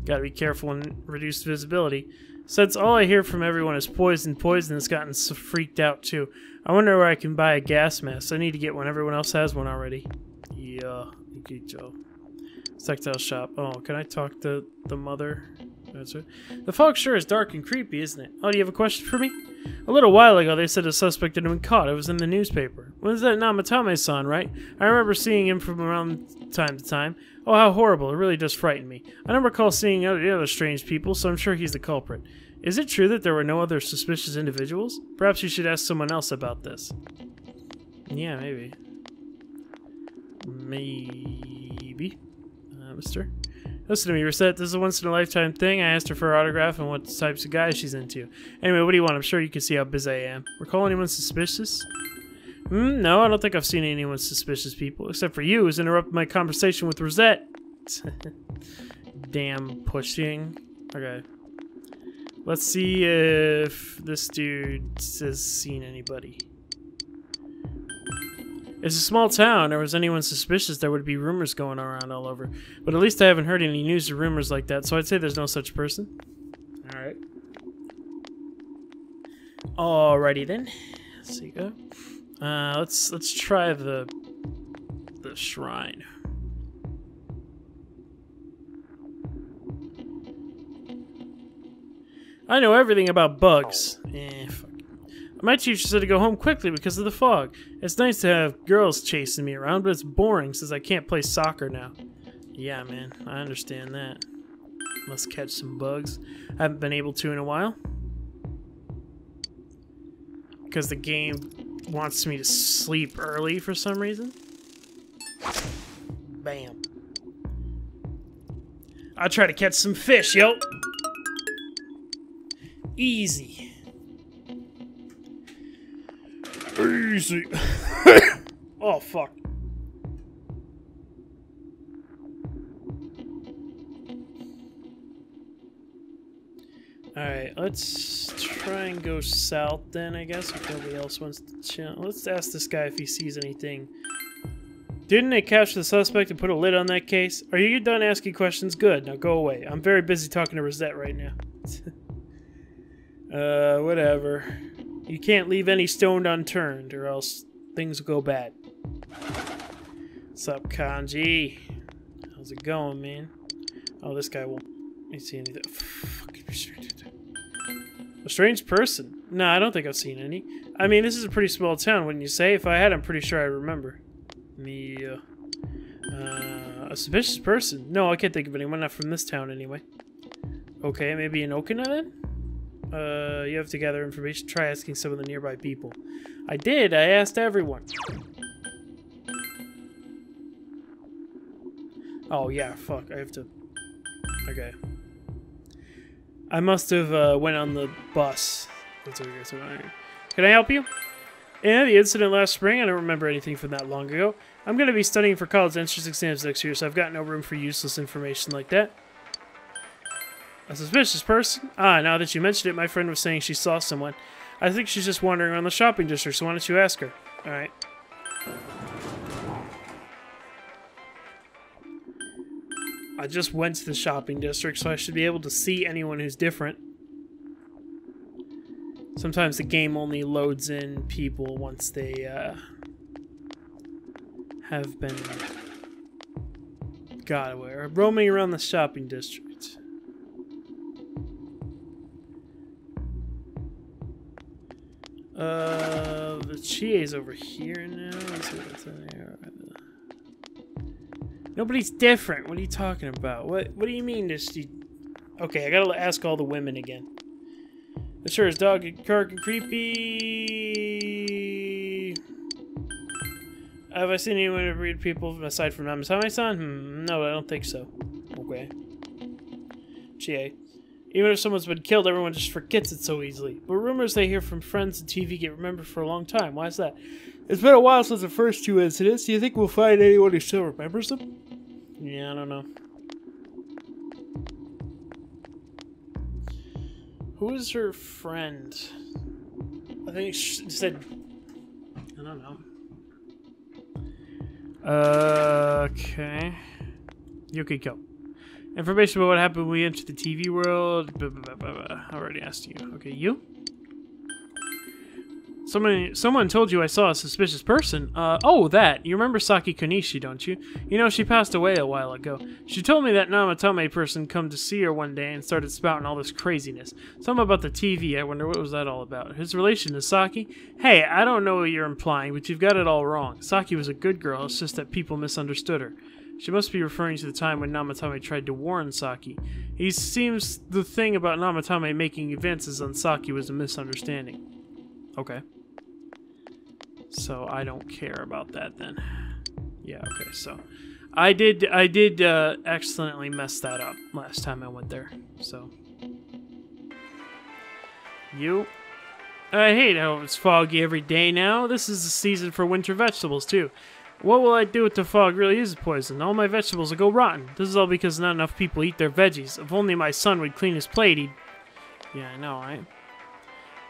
Gotta be careful and reduce visibility. Since all I hear from everyone is poison has gotten so freaked out too. I wonder where I can buy a gas mask. I need to get one. Everyone else has one already. Yeah, Joe. Textile shop. Oh, can I talk to the mother? That's it. The fog sure is dark and creepy, isn't it? Oh, do you have a question for me? A little while ago, they said a suspect had been caught. It was in the newspaper. Was that Namatame-san, right? I remember seeing him from around time to time. Oh, how horrible. It really does frighten me. I don't recall seeing other strange people, so I'm sure he's the culprit. Is it true that there were no other suspicious individuals? Perhaps you should ask someone else about this. Yeah, maybe. Maybe. Mister? Listen to me, Rosette. This is a once-in-a-lifetime thing. I asked her for her autograph and what types of guys she's into. Anyway, what do you want? I'm sure you can see how busy I am. Recall anyone suspicious? No, I don't think I've seen anyone suspicious people. Except for you, who's interrupted my conversation with Rosette. Damn pushing. Okay. Let's see if this dude has seen anybody. It's a small town. If there was anyone suspicious, there would be rumors going around all over. But at least I haven't heard any news or rumors like that, so I'd say there's no such person. Alright. Alrighty then. Let's see. Let's try the shrine. I know everything about bugs. Fuck. My teacher said to go home quickly because of the fog. It's nice to have girls chasing me around, but it's boring since I can't play soccer now. Yeah, man, I understand that. Must catch some bugs. I haven't been able to in a while. Because the game wants me to sleep early for some reason. Bam. I'll try to catch some fish, yo. Easy. Easy. Oh, fuck. Alright, let's try and go south then, I guess, if nobody else wants to chill. Let's ask this guy if he sees anything. Didn't they capture the suspect and put a lid on that case? Are you done asking questions? Good, now go away. I'm very busy talking to Rosette right now. Whatever. You can't leave any stone unturned, or else things will go bad. What's up, Kanji? How's it going, man? Oh, this guy won't see anything. A strange person? No, I don't think I've seen any. I mean, this is a pretty small town, wouldn't you say? If I had, I'm pretty sure I remember. A suspicious person? No, I can't think of anyone. Not from this town, anyway. Okay, maybe in Okina, then? You have to gather information. Try asking some of the nearby people. I did. I asked everyone. Oh, yeah, fuck. I have to... Okay. I must have went on the bus. That's what you guys are. Can I help you? Yeah, the incident last spring. I don't remember anything from that long ago. I'm going to be studying for college entrance exams next year, so I've got no room for useless information like that. A suspicious person? Ah, now that you mentioned it, my friend was saying she saw someone. I think she's just wandering around the shopping district, so why don't you ask her? Alright. I just went to the shopping district, so I should be able to see anyone who's different. Sometimes the game only loads in people once they have been got away. Roaming around the shopping district. The Chie's over here now. Let's see what's in there. Nobody's different. What are you talking about? What do you mean this? Okay, I gotta ask all the women again. Sure, is dog dark and creepy? Have I seen anyone read people aside from Namatame-san? No, I don't think so. Okay. Chie. Even if someone's been killed, everyone just forgets it so easily. But rumors they hear from friends and TV get remembered for a long time. Why is that? It's been a while since the first two incidents. Do you think we'll find anyone who still remembers them? Yeah, I don't know. Who is her friend? I think she said... I don't know. Okay. Yukiko. Information about what happened when we entered the TV world. Blah, blah, blah, blah. I already asked you. Okay, you? Someone told you I saw a suspicious person. Oh, that. You remember Saki Konishi, don't you? You know, she passed away a while ago. She told me that Namatame person come to see her one day and started spouting all this craziness. Something about the TV. I wonder what was that all about. His relation to Saki? Hey, I don't know what you're implying, but you've got it all wrong. Saki was a good girl. It's just that people misunderstood her. She must be referring to the time when Namatame tried to warn Saki. He seems the thing about Namatame making advances on Saki was a misunderstanding. Okay. So I don't care about that then. Yeah, okay, so I did accidentally mess that up last time I went there. So you I hate how it's foggy every day now. This is the season for winter vegetables too. What will I do if the fog really is poison? All my vegetables will go rotten. This is all because not enough people eat their veggies. If only my son would clean his plate, he'd... Yeah, I know, right?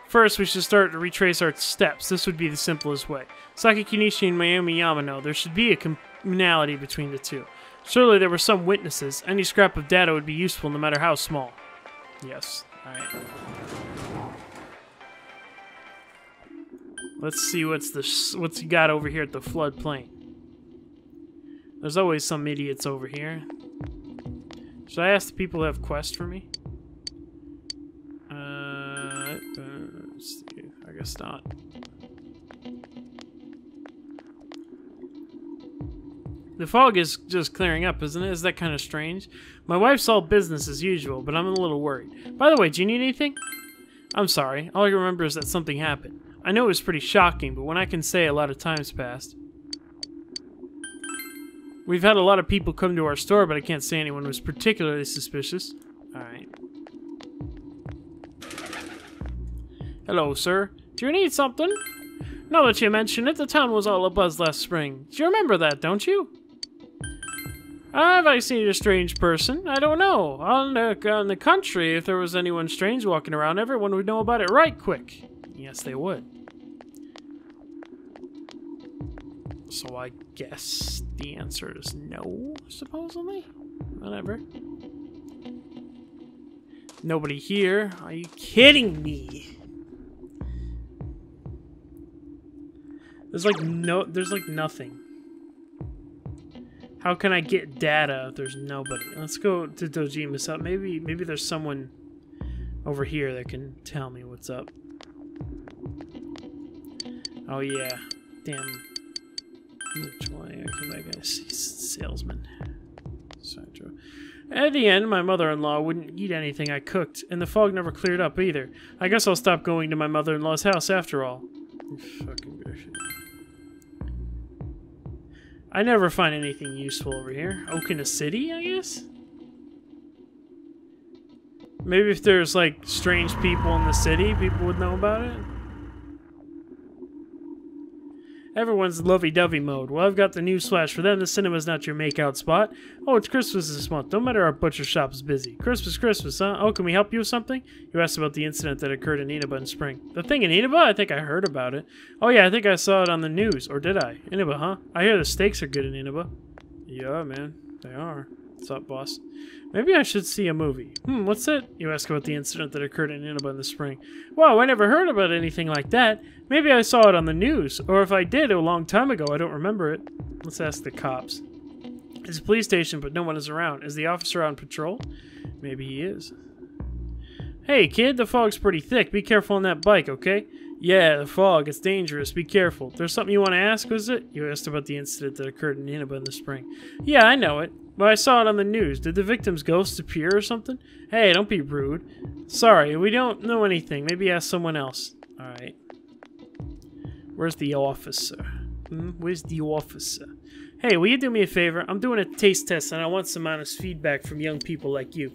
First, we should start to retrace our steps. This would be the simplest way. Saki Konishi and Mayumi Yamano. There should be a commonality between the two. Surely there were some witnesses. Any scrap of data would be useful no matter how small. Yes. Alright. Let's see what's you got over here at the floodplain. There's always some idiots over here. Should I ask the people who have quests for me? Let's see. I guess not. The fog is just clearing up, isn't it? Is that kind of strange? My wife's all business as usual, but I'm a little worried. By the way, do you need anything? I'm sorry. All I remember is that something happened. I know it was pretty shocking, but when I can say a lot of time's passed. We've had a lot of people come to our store, but I can't say anyone was particularly suspicious. Alright. Hello, sir. Do you need something? Now that you mention it, the town was all abuzz last spring. Do you remember that, don't you? Have I seen a strange person? I don't know. On the country, if there was anyone strange walking around, everyone would know about it right quick. Yes, they would. So I guess the answer is no, supposedly? Whatever. Nobody here? Are you kidding me? There's like nothing. How can I get data if there's nobody? Let's go to Dojima. So maybe there's someone over here that can tell me what's up. Oh yeah, damn. Which one? I come back and see salesman. At the end, my mother-in-law wouldn't eat anything I cooked, and the fog never cleared up either. I guess I'll stop going to my mother-in-law's house after all. Fucking bullshit. I never find anything useful over here. Okina City, I guess? Maybe if there's, like, strange people in the city, people would know about it? Everyone's lovey-dovey mode. Well, I've got the news flash for them. The cinema's not your make-out spot. Oh, it's Christmas this month. No matter, our butcher shop is busy. Christmas, huh? Oh, can we help you with something? You asked about the incident that occurred in Inaba in spring. The thing in Inaba? I think I heard about it. Oh yeah, I think I saw it on the news. Or did I? Inaba, huh? I hear the steaks are good in Inaba. Yeah, man. They are. What's up, boss? Maybe I should see a movie. What's it? You ask about the incident that occurred in Inaba in the spring. Wow, I never heard about anything like that. Maybe I saw it on the news, or if I did a long time ago, I don't remember it. Let's ask the cops. It's a police station, but no one is around. Is the officer on patrol? Maybe he is. Hey, kid, the fog's pretty thick. Be careful on that bike, okay? Yeah, the fog. It's dangerous. Be careful. There's something you want to ask, was it? You asked about the incident that occurred in Inaba in the spring. Yeah, I know it. But I saw it on the news. Did the victim's ghost appear or something? Hey, don't be rude. Sorry, we don't know anything. Maybe ask someone else. Alright. Where's the officer? Where's the officer? Hey, will you do me a favor? I'm doing a taste test and I want some honest feedback from young people like you.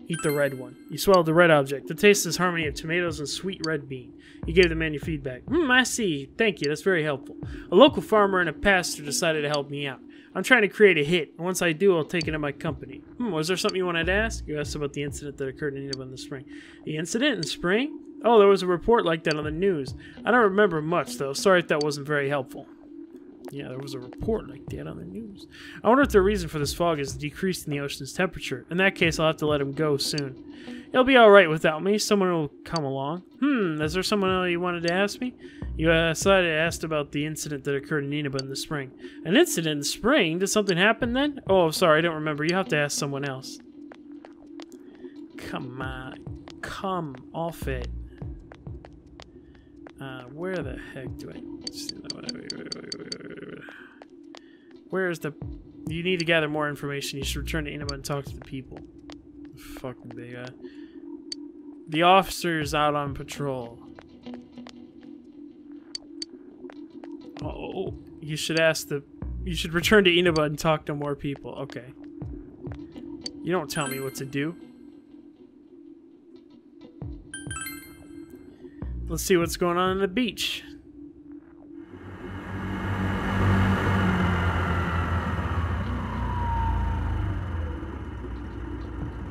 Eat the red one. You swallowed the red object. The taste is harmony of tomatoes and sweet red bean. You gave the man your feedback. I see. Thank you. That's very helpful. A local farmer and a pastor decided to help me out. I'm trying to create a hit, and once I do, I'll take it in my company. Was there something you wanted to ask? You asked about the incident that occurred in Inaba in the spring. The incident in spring? Oh, there was a report like that on the news. I don't remember much, though. Sorry if that wasn't very helpful. Yeah, there was a report like that on the news. I wonder if the reason for this fog is the decrease in the ocean's temperature. In that case, I'll have to let him go soon. He'll be alright without me. Someone will come along. Is there someone else you wanted to ask me? You asked about the incident that occurred in Inaba in the spring. An incident in the spring? Did something happen then? Oh, sorry, I don't remember. You have to ask someone else. Come on. Come off it. Where the heck do I... Where's the... You need to gather more information. You should return to Inaba and talk to the people. Fucking big guy. The officer's out on patrol. Oh, you should ask the... You should return to Inaba and talk to more people. Okay. You don't tell me what to do. Let's see what's going on the beach.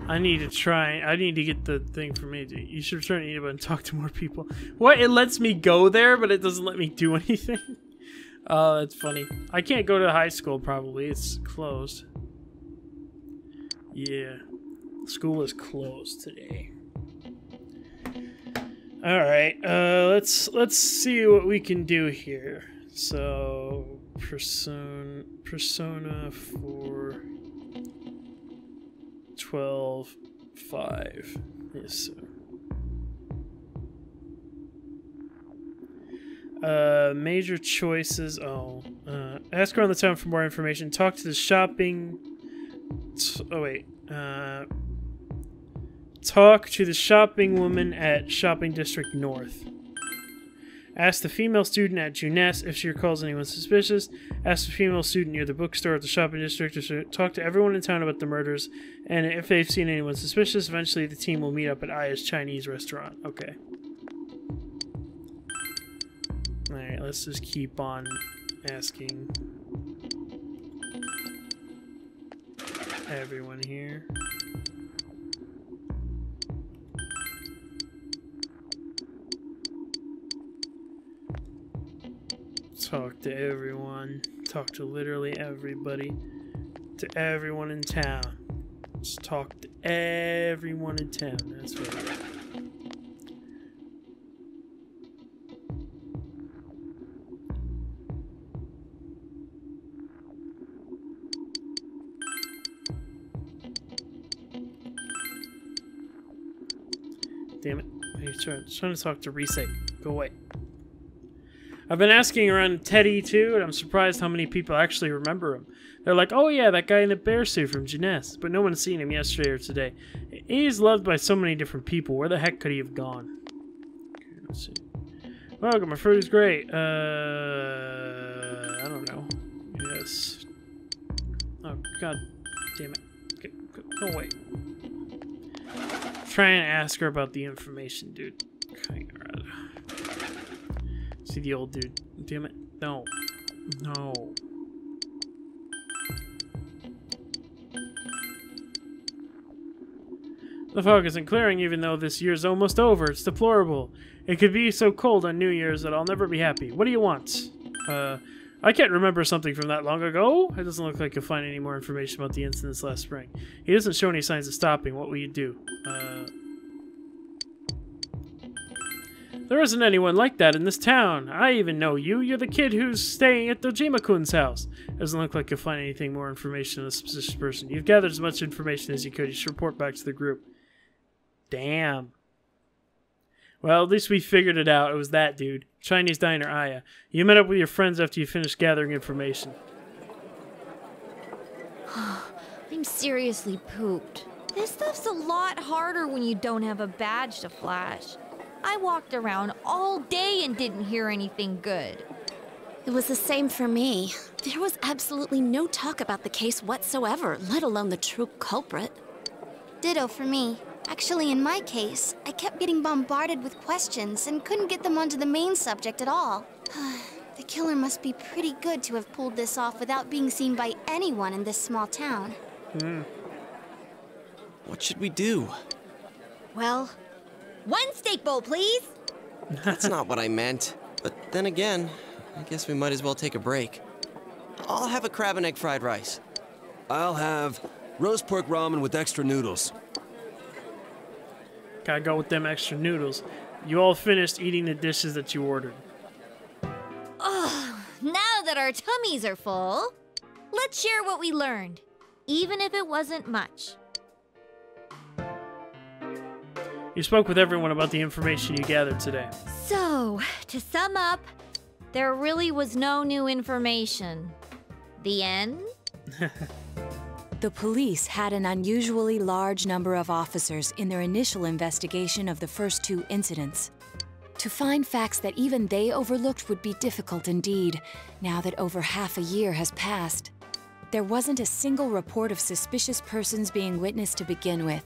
I need to get the thing for me. You should return to Inaba and talk to more people. What? It lets me go there, but it doesn't let me do anything? Oh, that's funny. I can't go to high school, probably. It's closed. Yeah. School is closed today. Alright, let's see what we can do here. So, Persona 4... 12.5. Yes, sir. Major choices. Ask around the town for more information. Talk to the shopping... Talk to the shopping woman at Shopping District North. Ask the female student at Juness if she recalls anyone suspicious. Ask the female student near the bookstore at the shopping district. Talk to everyone in town about the murders, and if they've seen anyone suspicious, eventually the team will meet up at Aya's Chinese restaurant. Okay. Alright, let's just keep on asking everyone here. Talk to everyone. Talk to literally everybody. To everyone in town. Just talk to everyone in town. That's right. Damn it. I'm trying to talk to Reset. Go away. I've been asking around Teddy, too, and I'm surprised how many people actually remember him. They're like, oh yeah, that guy in the bear suit from Jeunesse, but no one's seen him yesterday or today. He's loved by so many different people. Where the heck could he have gone? Okay, let's see. Welcome, my fruit is great. I don't know. Yes. Oh, god damn it. Okay, go away. Try and ask her about the information, dude. Okay, alright. See the old dude. Damn it. No. No. The fog isn't clearing even though this year's almost over. It's deplorable. It could be so cold on New Year's that I'll never be happy. What do you want? I can't remember something from that long ago. It doesn't look like you'll find any more information about the incidents last spring. He doesn't show any signs of stopping. What will you do? There isn't anyone like that in this town. I even know you. You're the kid who's staying at Dojima-kun's house. Doesn't look like you'll find anything more information on this suspicious person. You've gathered as much information as you could. You should report back to the group. Damn. Well, at least we figured it out. It was that dude. Chinese diner Aya. You met up with your friends after you finished gathering information. I'm seriously pooped. This stuff's a lot harder when you don't have a badge to flash. I walked around all day and didn't hear anything good. It was the same for me. There was absolutely no talk about the case whatsoever, let alone the true culprit. Ditto for me. Actually, in my case, I kept getting bombarded with questions and couldn't get them onto the main subject at all. The killer must be pretty good to have pulled this off without being seen by anyone in this small town. What should we do? Well, one steak bowl, please. That's not what I meant. But then again, I guess we might as well take a break. I'll have a crab and egg fried rice. I'll have roast pork ramen with extra noodles. Gotta go with them extra noodles. You all finished eating the dishes that you ordered. Oh, now that our tummies are full, let's share what we learned, even if it wasn't much. You spoke with everyone about the information you gathered today. So, to sum up, there really was no new information. The end? The police had an unusually large number of officers in their initial investigation of the first two incidents. To find facts that even they overlooked would be difficult indeed, now that over half a year has passed. There wasn't a single report of suspicious persons being witnessed to begin with.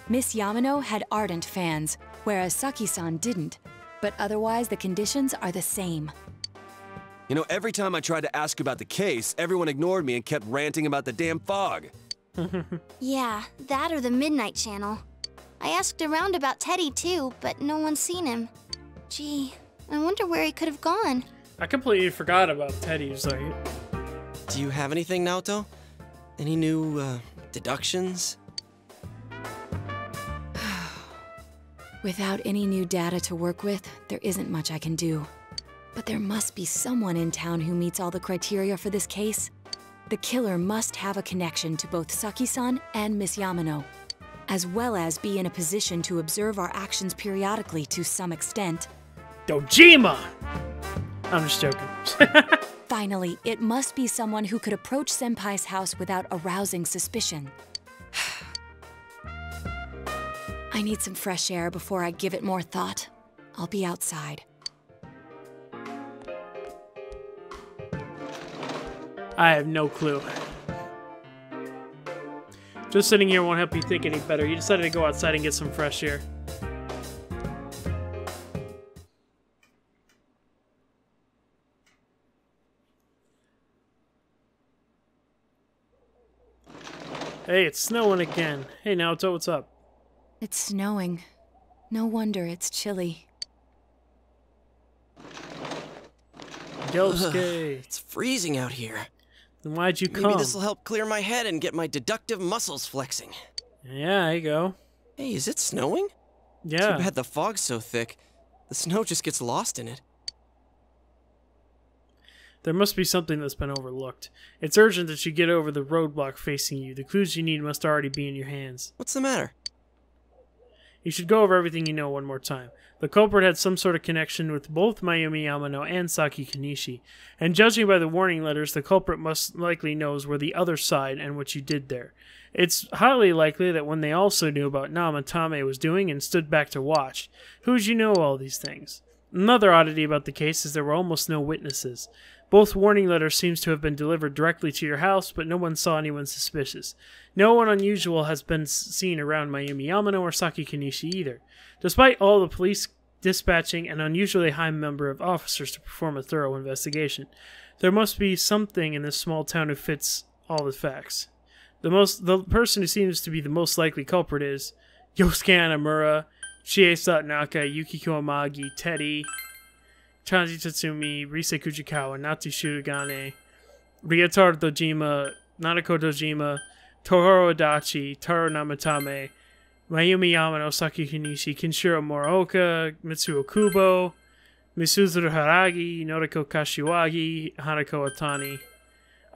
Miss Yamano had ardent fans, whereas Saki-san didn't, but otherwise the conditions are the same. You know, every time I tried to ask about the case, everyone ignored me and kept ranting about the damn fog. Yeah, that or the Midnight Channel. I asked around about Teddy too, but no one's seen him. Gee, I wonder where he could have gone. I completely forgot about Teddy. Like... Do you have anything, Naoto? Any new, deductions? Without any new data to work with, there isn't much I can do. But there must be someone in town who meets all the criteria for this case. The killer must have a connection to both Saki-san and Miss Yamano, as well as be in a position to observe our actions periodically to some extent. Dojima! I'm just joking. Finally, it must be someone who could approach Senpai's house without arousing suspicion. I need some fresh air before I give it more thought. I'll be outside. I have no clue. Just sitting here won't help you think any better. You decided to go outside and get some fresh air. Hey, it's snowing again. Hey, Naoto, what's up? It's snowing. No wonder it's chilly. It's freezing out here. Then why'd you come? Maybe this will help clear my head and get my deductive muscles flexing. Yeah, there you go. Hey, is it snowing? Yeah. Too bad the fog's so thick. The snow just gets lost in it. There must be something that's been overlooked. It's urgent that you get over the roadblock facing you. The clues you need must already be in your hands. What's the matter? You should go over everything you know one more time. The culprit had some sort of connection with both Mayumi Yamano and Saki Kanishi, and judging by the warning letters, the culprit most likely knows where the other side and what you did there. It's highly likely that when they also knew about Namatame was doing and stood back to watch, who'd you know all these things? Another oddity about the case is there were almost no witnesses. Both warning letters seems to have been delivered directly to your house, but no one saw anyone suspicious. No one unusual has been seen around Mayumi Yamano or Saki Kanishi either. Despite all the police dispatching an unusually high number of officers to perform a thorough investigation, there must be something in this small town who fits all the facts. The person who seems to be the most likely culprit is Yosuke Anamura, Chiesa Naka, Yukiko Amagi, Teddy, Chanji Tatsumi, Rise Kujikawa, Natsu Shirogane, Ryotaro Dojima, Nanako Dojima, Tohiro Adachi, Taro Namatame, Mayumi Yamano, Saki Kanishi, Kinshiro Muraoka, Mitsuo Kubo, Misuzuru Haragi, Noriko Kashiwagi, Hanako Otani,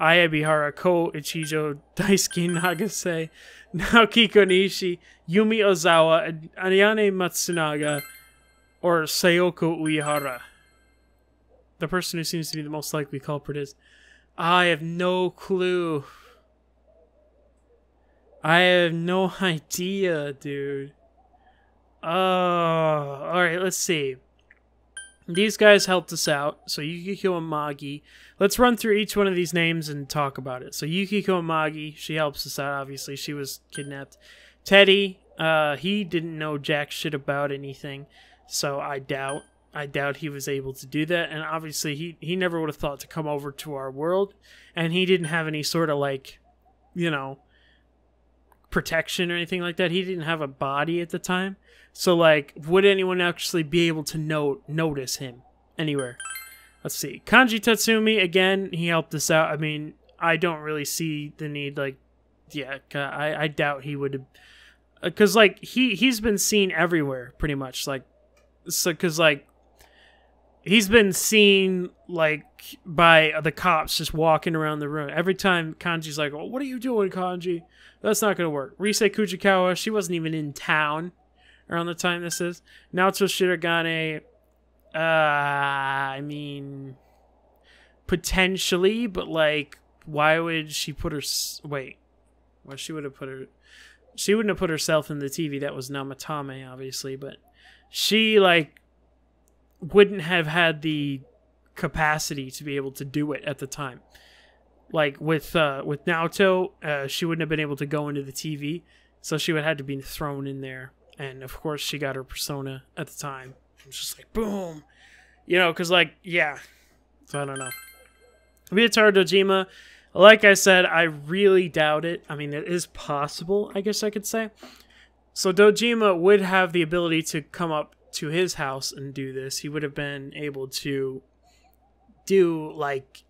Ayabihara Ko Ichijo, Daisuke Nagase, Naoki Konishi, Yumi Ozawa, Ayane Matsunaga, or Sayoko Uehara. The person who seems to be the most likely culprit is... I have no clue. I have no idea, dude. Oh, alright, let's see. These guys helped us out. So Yukiko Amagi. Let's run through each one of these names and talk about it. So Yukiko Amagi, she helps us out, obviously. She was kidnapped. Teddy, he didn't know jack shit about anything. So I doubt he was able to do that. And obviously he never would have thought to come over to our world. And he didn't have any sort of like, you know, protection or anything like that. He didn't have a body at the time. So, like, would anyone actually be able to notice him anywhere? Let's see. Kanji Tatsumi, again, he helped us out. I mean, I don't really see the need, like, yeah, I doubt he would have... Because, like, he's been seen everywhere, pretty much. Like, so, because, like, he's been seen, like, by the cops just walking around the room. Every time Kanji's like, oh, what are you doing, Kanji? That's not going to work. Rise Kujikawa, she wasn't even in town around the time this is. Naoto Shirogane, I mean, potentially, but, like, why would she put her... Wait. Well, she would have put her... She wouldn't have put herself in the TV. That was Namatame, obviously, but she, like, wouldn't have had the capacity to be able to do it at the time. Like, with Naoto, she wouldn't have been able to go into the TV, so she would have had to be thrown in there. And, of course, she got her persona at the time. It was just like, boom! You know, because, like, yeah. So, I don't know. Ryotaro Dojima, like I said, I really doubt it. I mean, it is possible, I guess I could say. So, Dojima would have the ability to come up to his house and do this. He would have been able to do, like,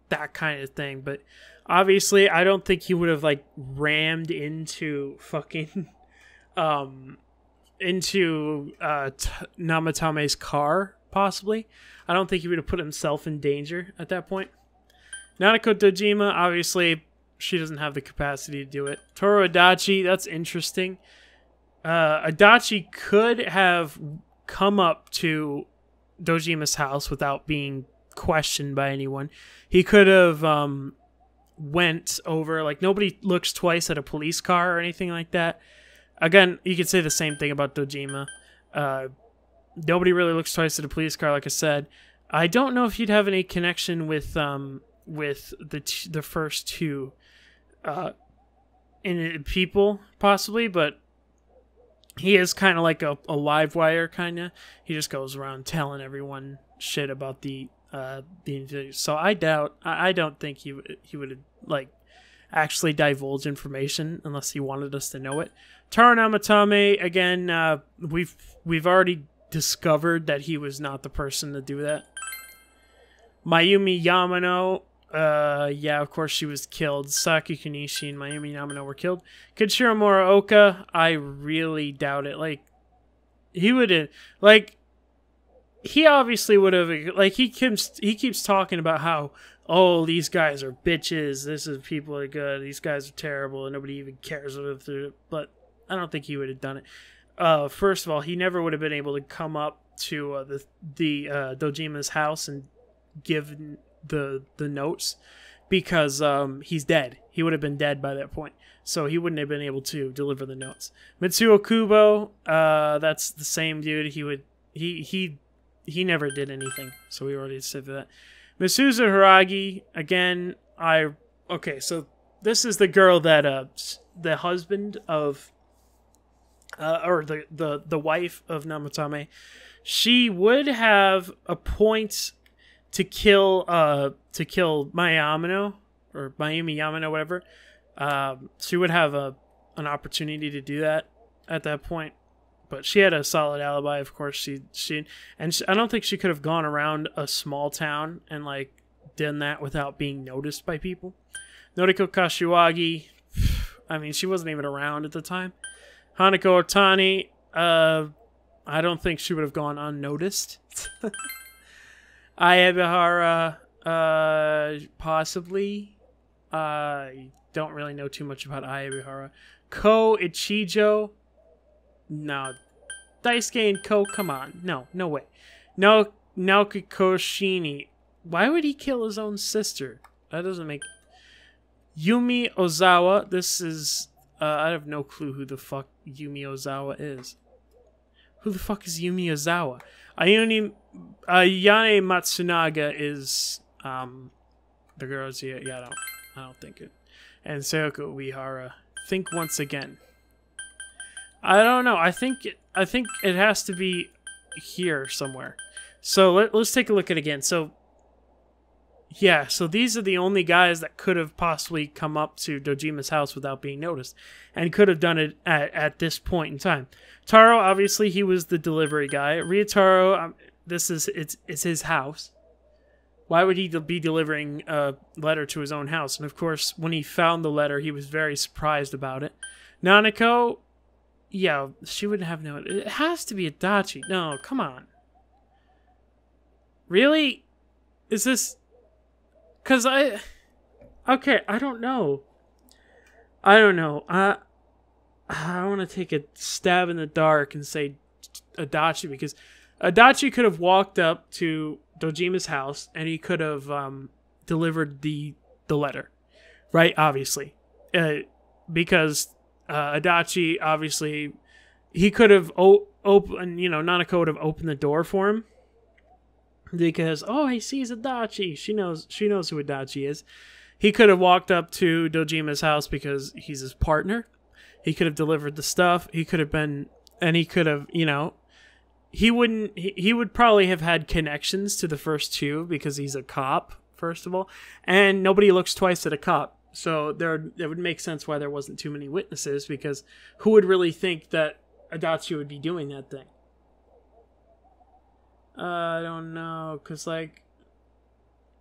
that kind of thing. But, obviously, I don't think he would have, like, rammed into fucking... into Namatame's car, possibly. I don't think he would have put himself in danger at that point. Nanako Dojima, obviously, she doesn't have the capacity to do it. Toru Adachi, that's interesting. Adachi could have come up to Dojima's house without being questioned by anyone. He could have went over, like, nobody looks twice at a police car or anything like that. Again, you could say the same thing about Dojima. Nobody really looks twice at a police car, like I said. I don't know if he'd have any connection with the first two people, possibly, but he is kind of like a live wire, kind of. He just goes around telling everyone shit about the interview. So I don't think he would have, like, actually divulge information unless he wanted us to know it. Taro Namatame, again, we've already discovered that he was not the person to do that. Mayumi Yamano, yeah, of course she was killed. Saki Kanishi and Mayumi Yamano were killed. Kenshiro Muraoka, I really doubt it. Like, he would have, like, he obviously would have, like, he keeps talking about how, oh, these guys are bitches, people are good, these guys are terrible, and nobody even cares what they're, but I don't think he would have done it. First of all, he never would have been able to come up to the Dojima's house and give the notes because he's dead. He would have been dead by that point, so he wouldn't have been able to deliver the notes. Mitsuo Kubo, that's the same dude. He never did anything, so we already said that. Misuzu Hiragi, again, okay, so this is the girl that the husband of or the wife of Namatame. She would have a point to kill Mayumi Yamano, whatever. She would have an opportunity to do that at that point, but she had a solid alibi. Of course, I don't think she could have gone around a small town and like done that without being noticed by people. Noriko Kashiwagi, I mean, she wasn't even around at the time. Hanako Otani, I don't think she would have gone unnoticed. Aebihara, possibly. I don't really know too much about Aebihara. Ko Ichijo, no. Daisuke and Ko, come on. No way. No, Naoki Koshini. Why would he kill his own sister? That doesn't make... Yumi Ozawa, this is... I have no clue who the fuck Yumi Ozawa is. Who the fuck is Yumi Ozawa? Yane Matsunaga is the girls. Yeah, I don't think it. And Sayoko Uehara. Think once again. I don't know. I think it has to be here somewhere. So let's take a look at it again. So yeah, so these are the only guys that could have possibly come up to Dojima's house without being noticed, and could have done it at this point in time. Taro, obviously, he was the delivery guy. Ryutaro, it's his house. Why would he be delivering a letter to his own house? And of course, when he found the letter, he was very surprised about it. Nanako, yeah, she wouldn't have known. It has to be Adachi. No, come on. Really? Is this... Because okay, I don't know. I want to take a stab in the dark and say Adachi, because Adachi could have walked up to Dojima's house and he could have delivered the letter, right? Obviously, because Adachi, obviously, he could have opened, Nanako would have opened the door for him. Because, oh, he sees Adachi. She knows who Adachi is. He could have walked up to Dojima's house because he's his partner. He could have delivered the stuff. He could have been, and he could have, he would probably have had connections to the first two because he's a cop, first of all. And nobody looks twice at a cop. So it would make sense why there wasn't too many witnesses, because who would really think that Adachi would be doing that thing? I don't know, cause like,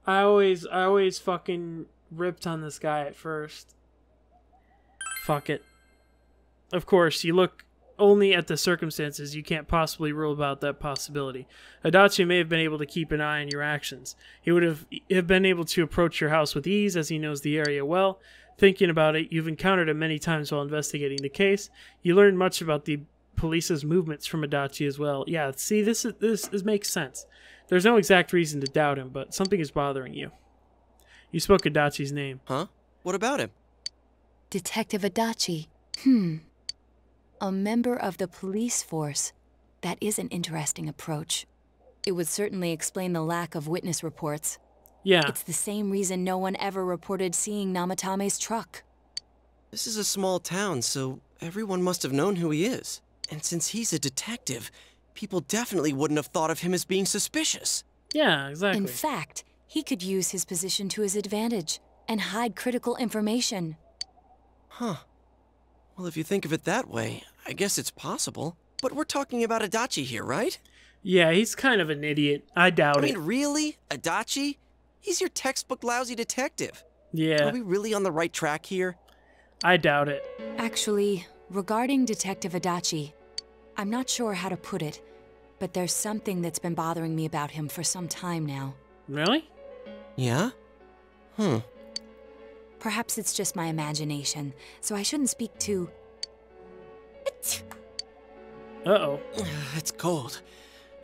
I always fucking ripped on this guy at first. Fuck it. Of course, you look only at the circumstances. You can't possibly rule about that possibility. Adachi may have been able to keep an eye on your actions. He would have been able to approach your house with ease, as he knows the area well. Thinking about it, you've encountered him many times while investigating the case. You learned much about the police's movements from Adachi as well. Yeah, see, this makes sense. There's no exact reason to doubt him, but something is bothering you. You spoke Adachi's name. Huh? What about him? Detective Adachi. A member of the police force. That is an interesting approach. It would certainly explain the lack of witness reports. Yeah. It's the same reason no one ever reported seeing Namatame's truck. This is a small town, so everyone must have known who he is. And since he's a detective, people definitely wouldn't have thought of him as being suspicious. Yeah, exactly. In fact, he could use his position to his advantage and hide critical information. Huh. Well, if you think of it that way, I guess it's possible. But we're talking about Adachi here, right? Yeah, he's kind of an idiot. I doubt it. I mean, really? Adachi? He's your textbook lousy detective. Yeah. Are we really on the right track here? I doubt it. Actually, regarding Detective Adachi, I'm not sure how to put it, but there's something that's been bothering me about him for some time now. Really? Yeah? Perhaps it's just my imagination, so I shouldn't speak too... Uh-oh. It's cold.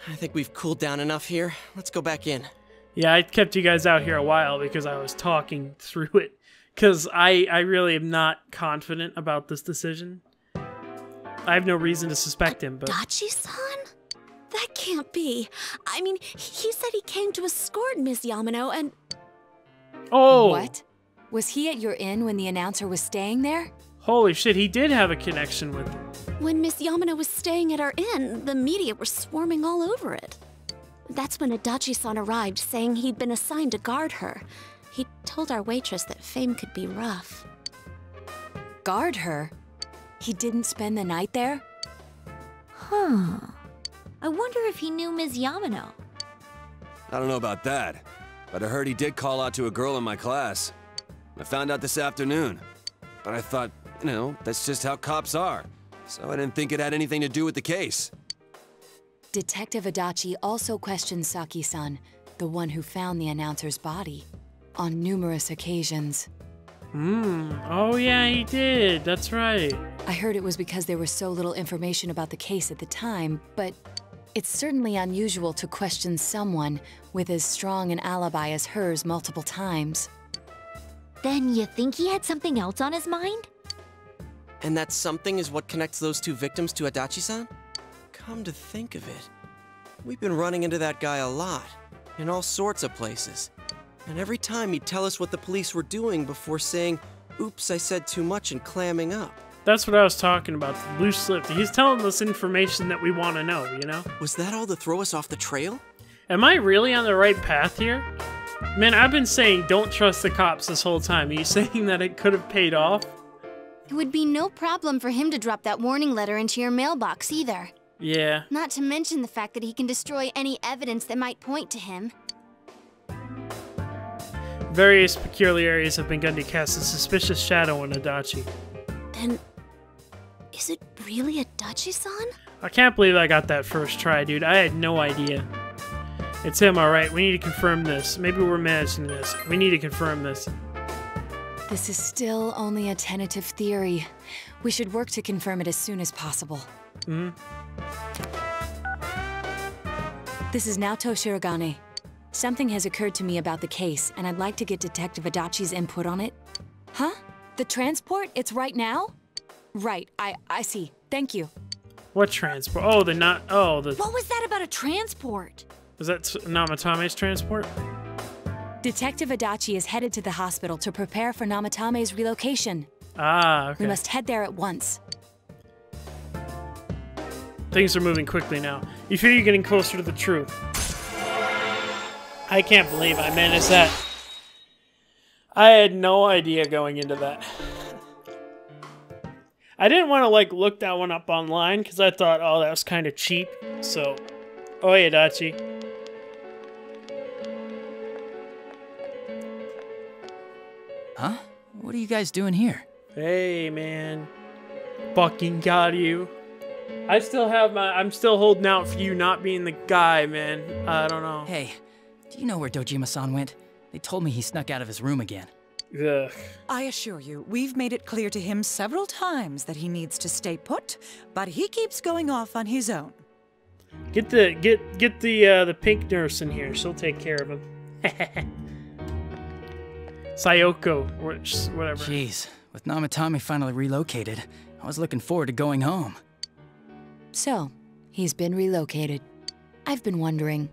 I think we've cooled down enough here. Let's go back in. Yeah, I kept you guys out here a while because I was talking through it. Because I really am not confident about this decision. I have no reason to suspect him, but... Adachi-san? That can't be. I mean, he said he came to escort Miss Yamano and... Oh! What? Was he at your inn when the announcer was staying there? Holy shit, he did have a connection with him. When Miss Yamano was staying at our inn, the media were swarming all over it. That's when Adachi-san arrived, saying he'd been assigned to guard her. He told our waitress that fame could be rough. Guard her? He didn't spend the night there? Huh. I wonder if he knew Ms. Yamano. I don't know about that, but I heard he did call out to a girl in my class. I found out this afternoon, but I thought, you know, that's just how cops are, so I didn't think it had anything to do with the case. Detective Adachi also questioned Saki-san, the one who found the announcer's body, on numerous occasions. Oh yeah, he did. That's right. I heard it was because there was so little information about the case at the time, but it's certainly unusual to question someone with as strong an alibi as hers multiple times. Then you think he had something else on his mind? And that something is what connects those two victims to Adachi-san? Come to think of it, we've been running into that guy a lot, in all sorts of places. And every time he'd tell us what the police were doing before saying, oops, I said too much, and clamming up. That's what I was talking about, the loose lip. He's telling us information that we want to know, you know? Was that all to throw us off the trail? Am I really on the right path here? Man, I've been saying don't trust the cops this whole time. Are you saying that it could have paid off? It would be no problem for him to drop that warning letter into your mailbox either. Yeah. Not to mention the fact that he can destroy any evidence that might point to him. Various peculiarities have begun to cast a suspicious shadow on Adachi. Then, is it really Adachi-san? I can't believe I got that first try, dude. I had no idea. It's him, alright. We need to confirm this. Maybe we're managing this. We need to confirm this. This is still only a tentative theory. We should work to confirm it as soon as possible. This is Naoto Shirogane. Something has occurred to me about the case, and I'd like to get Detective Adachi's input on it. Huh? The transport? It's right now? Right, I see. Thank you. What transport? Oh, the not. Oh, the. What was that about a transport? Was that Namatame's transport? Detective Adachi is headed to the hospital to prepare for Namatame's relocation. Ah, okay. We must head there at once. Things are moving quickly now. You feel you're getting closer to the truth. I can't believe I managed that. I had no idea going into that. I didn't want to, like, look that one up online, because I thought, oh, that was kind of cheap. So, oh, hey, Adachi. Huh? What are you guys doing here? Hey, man. Fucking got you. I still have I'm still holding out for you not being the guy, man. I don't know. Hey, do you know where Dojima-san went? They told me he snuck out of his room again. Ugh. I assure you, we've made it clear to him several times that he needs to stay put, but he keeps going off on his own. Get the pink nurse in here. She'll take care of him. Sayoko, whatever. Jeez, with Namatame finally relocated, I was looking forward to going home. So, he's been relocated. I've been wondering,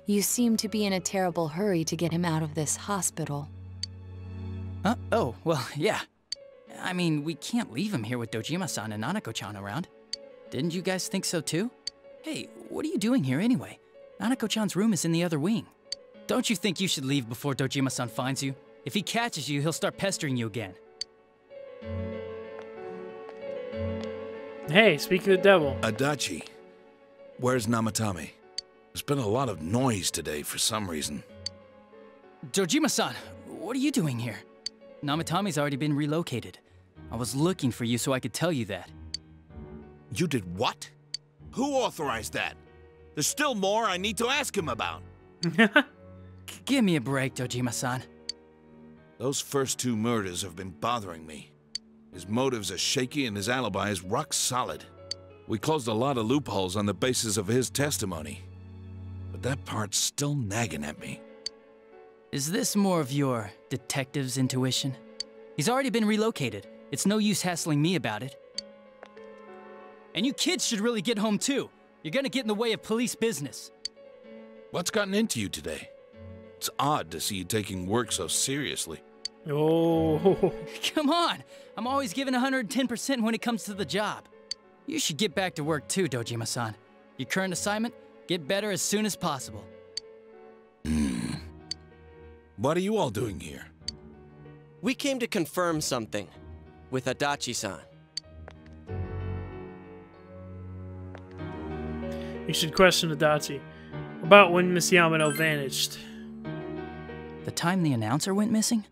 you seem to be in a terrible hurry to get him out of this hospital. Huh? Oh, well, yeah. I mean, we can't leave him here with Dojima-san and Nanako-chan around. Didn't you guys think so too? Hey, what are you doing here anyway? Nanako-chan's room is in the other wing. Don't you think you should leave before Dojima-san finds you? If he catches you, he'll start pestering you again. Hey, speak of the devil. Adachi, where's Namatame? There's been a lot of noise today for some reason. Dojima-san, what are you doing here? Namatame's already been relocated. I was looking for you so I could tell you that. You did what? Who authorized that? There's still more I need to ask him about. Give me a break, Dojima-san. Those first two murders have been bothering me. His motives are shaky and his alibi is rock solid. We closed a lot of loopholes on the basis of his testimony. But that part's still nagging at me. Is this more of your detective's intuition? He's already been relocated. It's no use hassling me about it. And you kids should really get home too. You're gonna get in the way of police business. What's gotten into you today? It's odd to see you taking work so seriously. Oh. Come on! I'm always giving 110% when it comes to the job. You should get back to work too, Dojima-san. Your current assignment, get better as soon as possible. What are you all doing here? We came to confirm something with Adachi-san. You should question Adachi about when Miss Yamano vanished. The time the announcer went missing?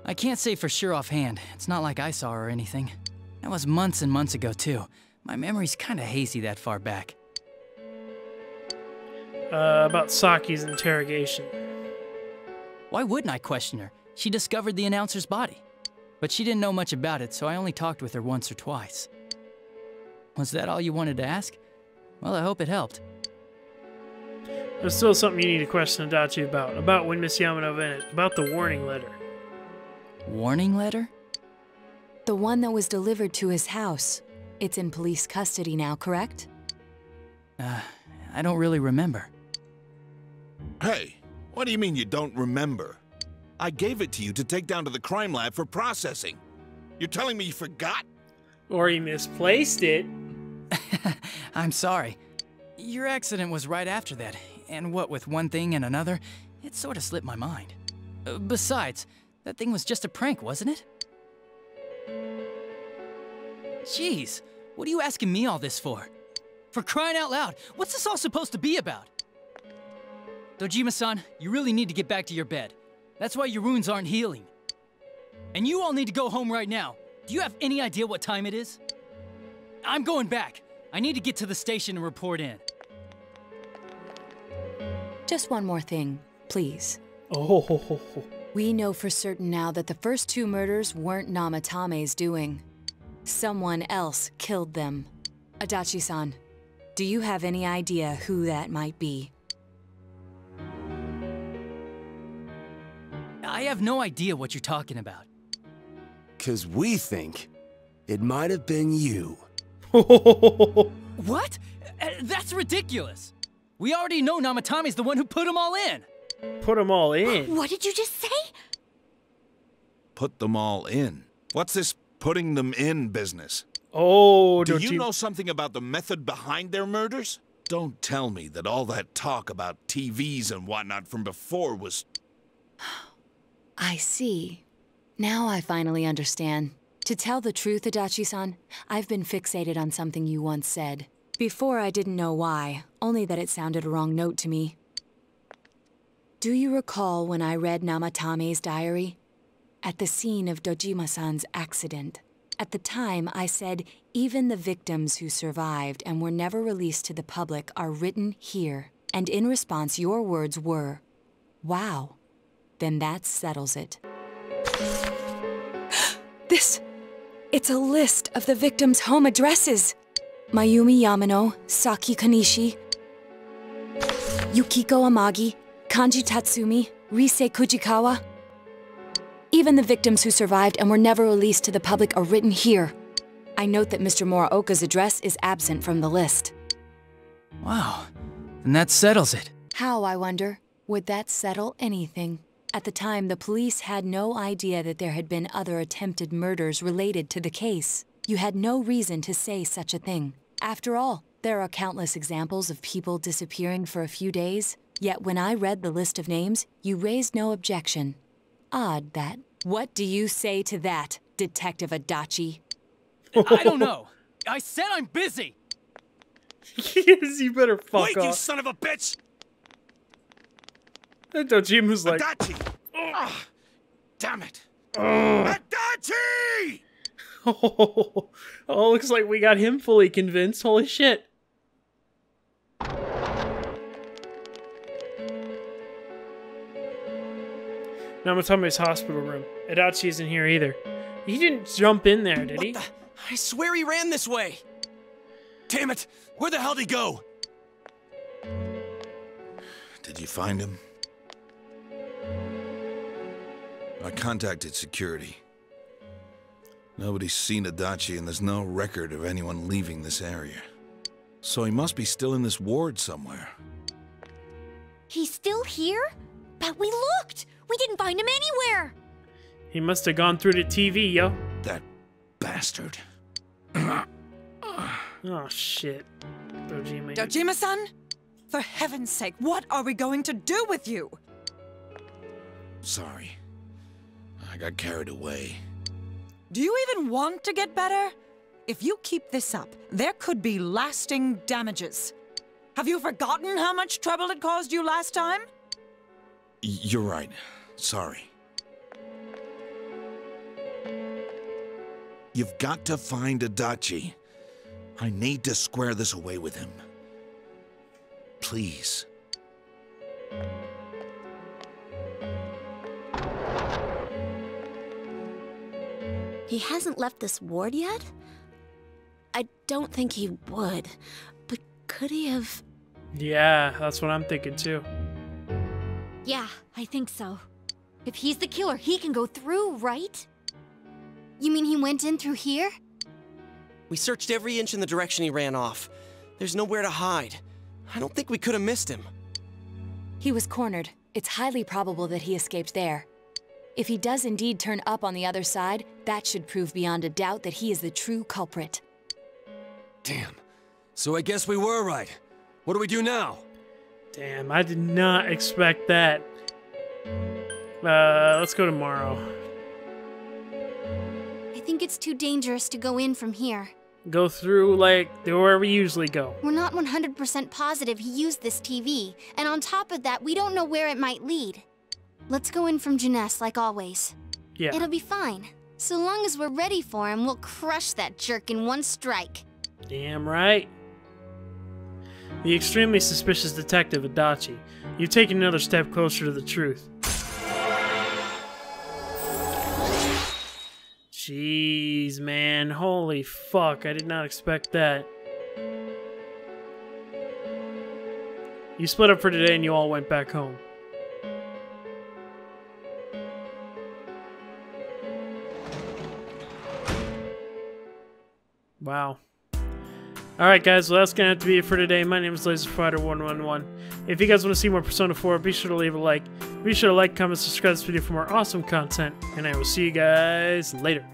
I can't say for sure offhand. It's not like I saw her or anything. That was months and months ago, too. My memory's kinda hazy that far back. About Saki's interrogation. Why wouldn't I question her? She discovered the announcer's body. But she didn't know much about it, so I only talked with her once or twice. Was that all you wanted to ask? Well, I hope it helped. There's still something you need to question Adachi about. About when Miss Yamano vanished. About the warning letter. Warning letter? The one that was delivered to his house. It's in police custody now, correct? I don't really remember. Hey, what do you mean you don't remember? I gave it to you to take down to the crime lab for processing. You're telling me you forgot? Or he misplaced it. I'm sorry. Your accident was right after that, and what with one thing and another, it sort of slipped my mind. Besides, that thing was just a prank, wasn't it? Jeez, what are you asking me all this for? For crying out loud, what's this all supposed to be about? Dojima-san, you really need to get back to your bed. That's why your wounds aren't healing. And you all need to go home right now. Do you have any idea what time it is? I'm going back. I need to get to the station and report in. Just one more thing, please. Oh. We know for certain now that the first two murders weren't Namatame's doing. Someone else killed them. Adachi-san, do you have any idea who that might be? I have no idea what you're talking about. 'Cause we think it might have been you. What? That's ridiculous. We already know Namatame's the one who put them all in. Put them all in? What did you just say? Put them all in? What's this putting them in business? Oh, do you know something about the method behind their murders? Don't tell me that all that talk about TVs and whatnot from before was... I see. Now I finally understand. To tell the truth, Adachi-san, I've been fixated on something you once said. Before I didn't know why, only that it sounded a wrong note to me. Do you recall when I read Namatame's diary? At the scene of Dojima-san's accident. At the time, I said, even the victims who survived and were never released to the public are written here. And in response, your words were, wow. Then that settles it. It's a list of the victims' home addresses. Mayumi Yamano, Saki Kanishi, Yukiko Amagi, Kanji Tatsumi, Rise Kujikawa. Even the victims who survived and were never released to the public are written here. I note that Mr. Muraoka's address is absent from the list. Wow, and that settles it. How, I wonder? Would that settle anything? At the time, the police had no idea that there had been other attempted murders related to the case. You had no reason to say such a thing. After all, there are countless examples of people disappearing for a few days. Yet when I read the list of names, you raised no objection. Odd that. What do you say to that, Detective Adachi? I don't know. I said I'm busy. Yes, you better fuck Wait, off. you son of a bitch! And Dojima's like... Adachi! Oh, damn it! Adachi! Oh, looks like we got him fully convinced. Holy shit. Namatame's hospital room. Adachi isn't here either. He didn't jump in there, did he? I swear he ran this way. Damn it! Where the hell did he go? Did you find him? I contacted security. Nobody's seen Adachi, and there's no record of anyone leaving this area. So he must be still in this ward somewhere. He's still here? But we looked! We didn't find him anywhere! He must have gone through the TV, yo. That bastard. Oh, shit. Dojima. Dojima-san? For heaven's sake, what are we going to do with you? Sorry. I got carried away. Do you even want to get better? If you keep this up, there could be lasting damages. Have you forgotten how much trouble it caused you last time? You're right. Sorry. You've got to find Adachi. I need to square this away with him. Please. He hasn't left this ward yet? I don't think he would. But could he have... Yeah, that's what I'm thinking too. Yeah, I think so. If he's the killer, he can go through, right? You mean he went in through here? We searched every inch in the direction he ran off. There's nowhere to hide. I don't think we could have missed him. He was cornered. It's highly probable that he escaped there. If he does indeed turn up on the other side, that should prove beyond a doubt that he is the true culprit. Damn. So I guess we were right. What do we do now? Damn, I did not expect that. Let's go tomorrow. I think it's too dangerous to go in from here. Go through, like, where we usually go. We're not 100% positive he used this TV, and on top of that, we don't know where it might lead. Let's go in from Jeunesse, like always. Yeah. It'll be fine. So long as we're ready for him, we'll crush that jerk in one strike. Damn right. The extremely suspicious detective, Adachi. You've taken another step closer to the truth. Jeez, man. Holy fuck. I did not expect that. You split up for today and you all went back home. Wow. Alright guys, well that's gonna have to be it for today. My name is LaserFighter111. If you guys want to see more Persona 4, be sure to leave a like. Be sure to like, comment, subscribe to this video for more awesome content. And I will see you guys later.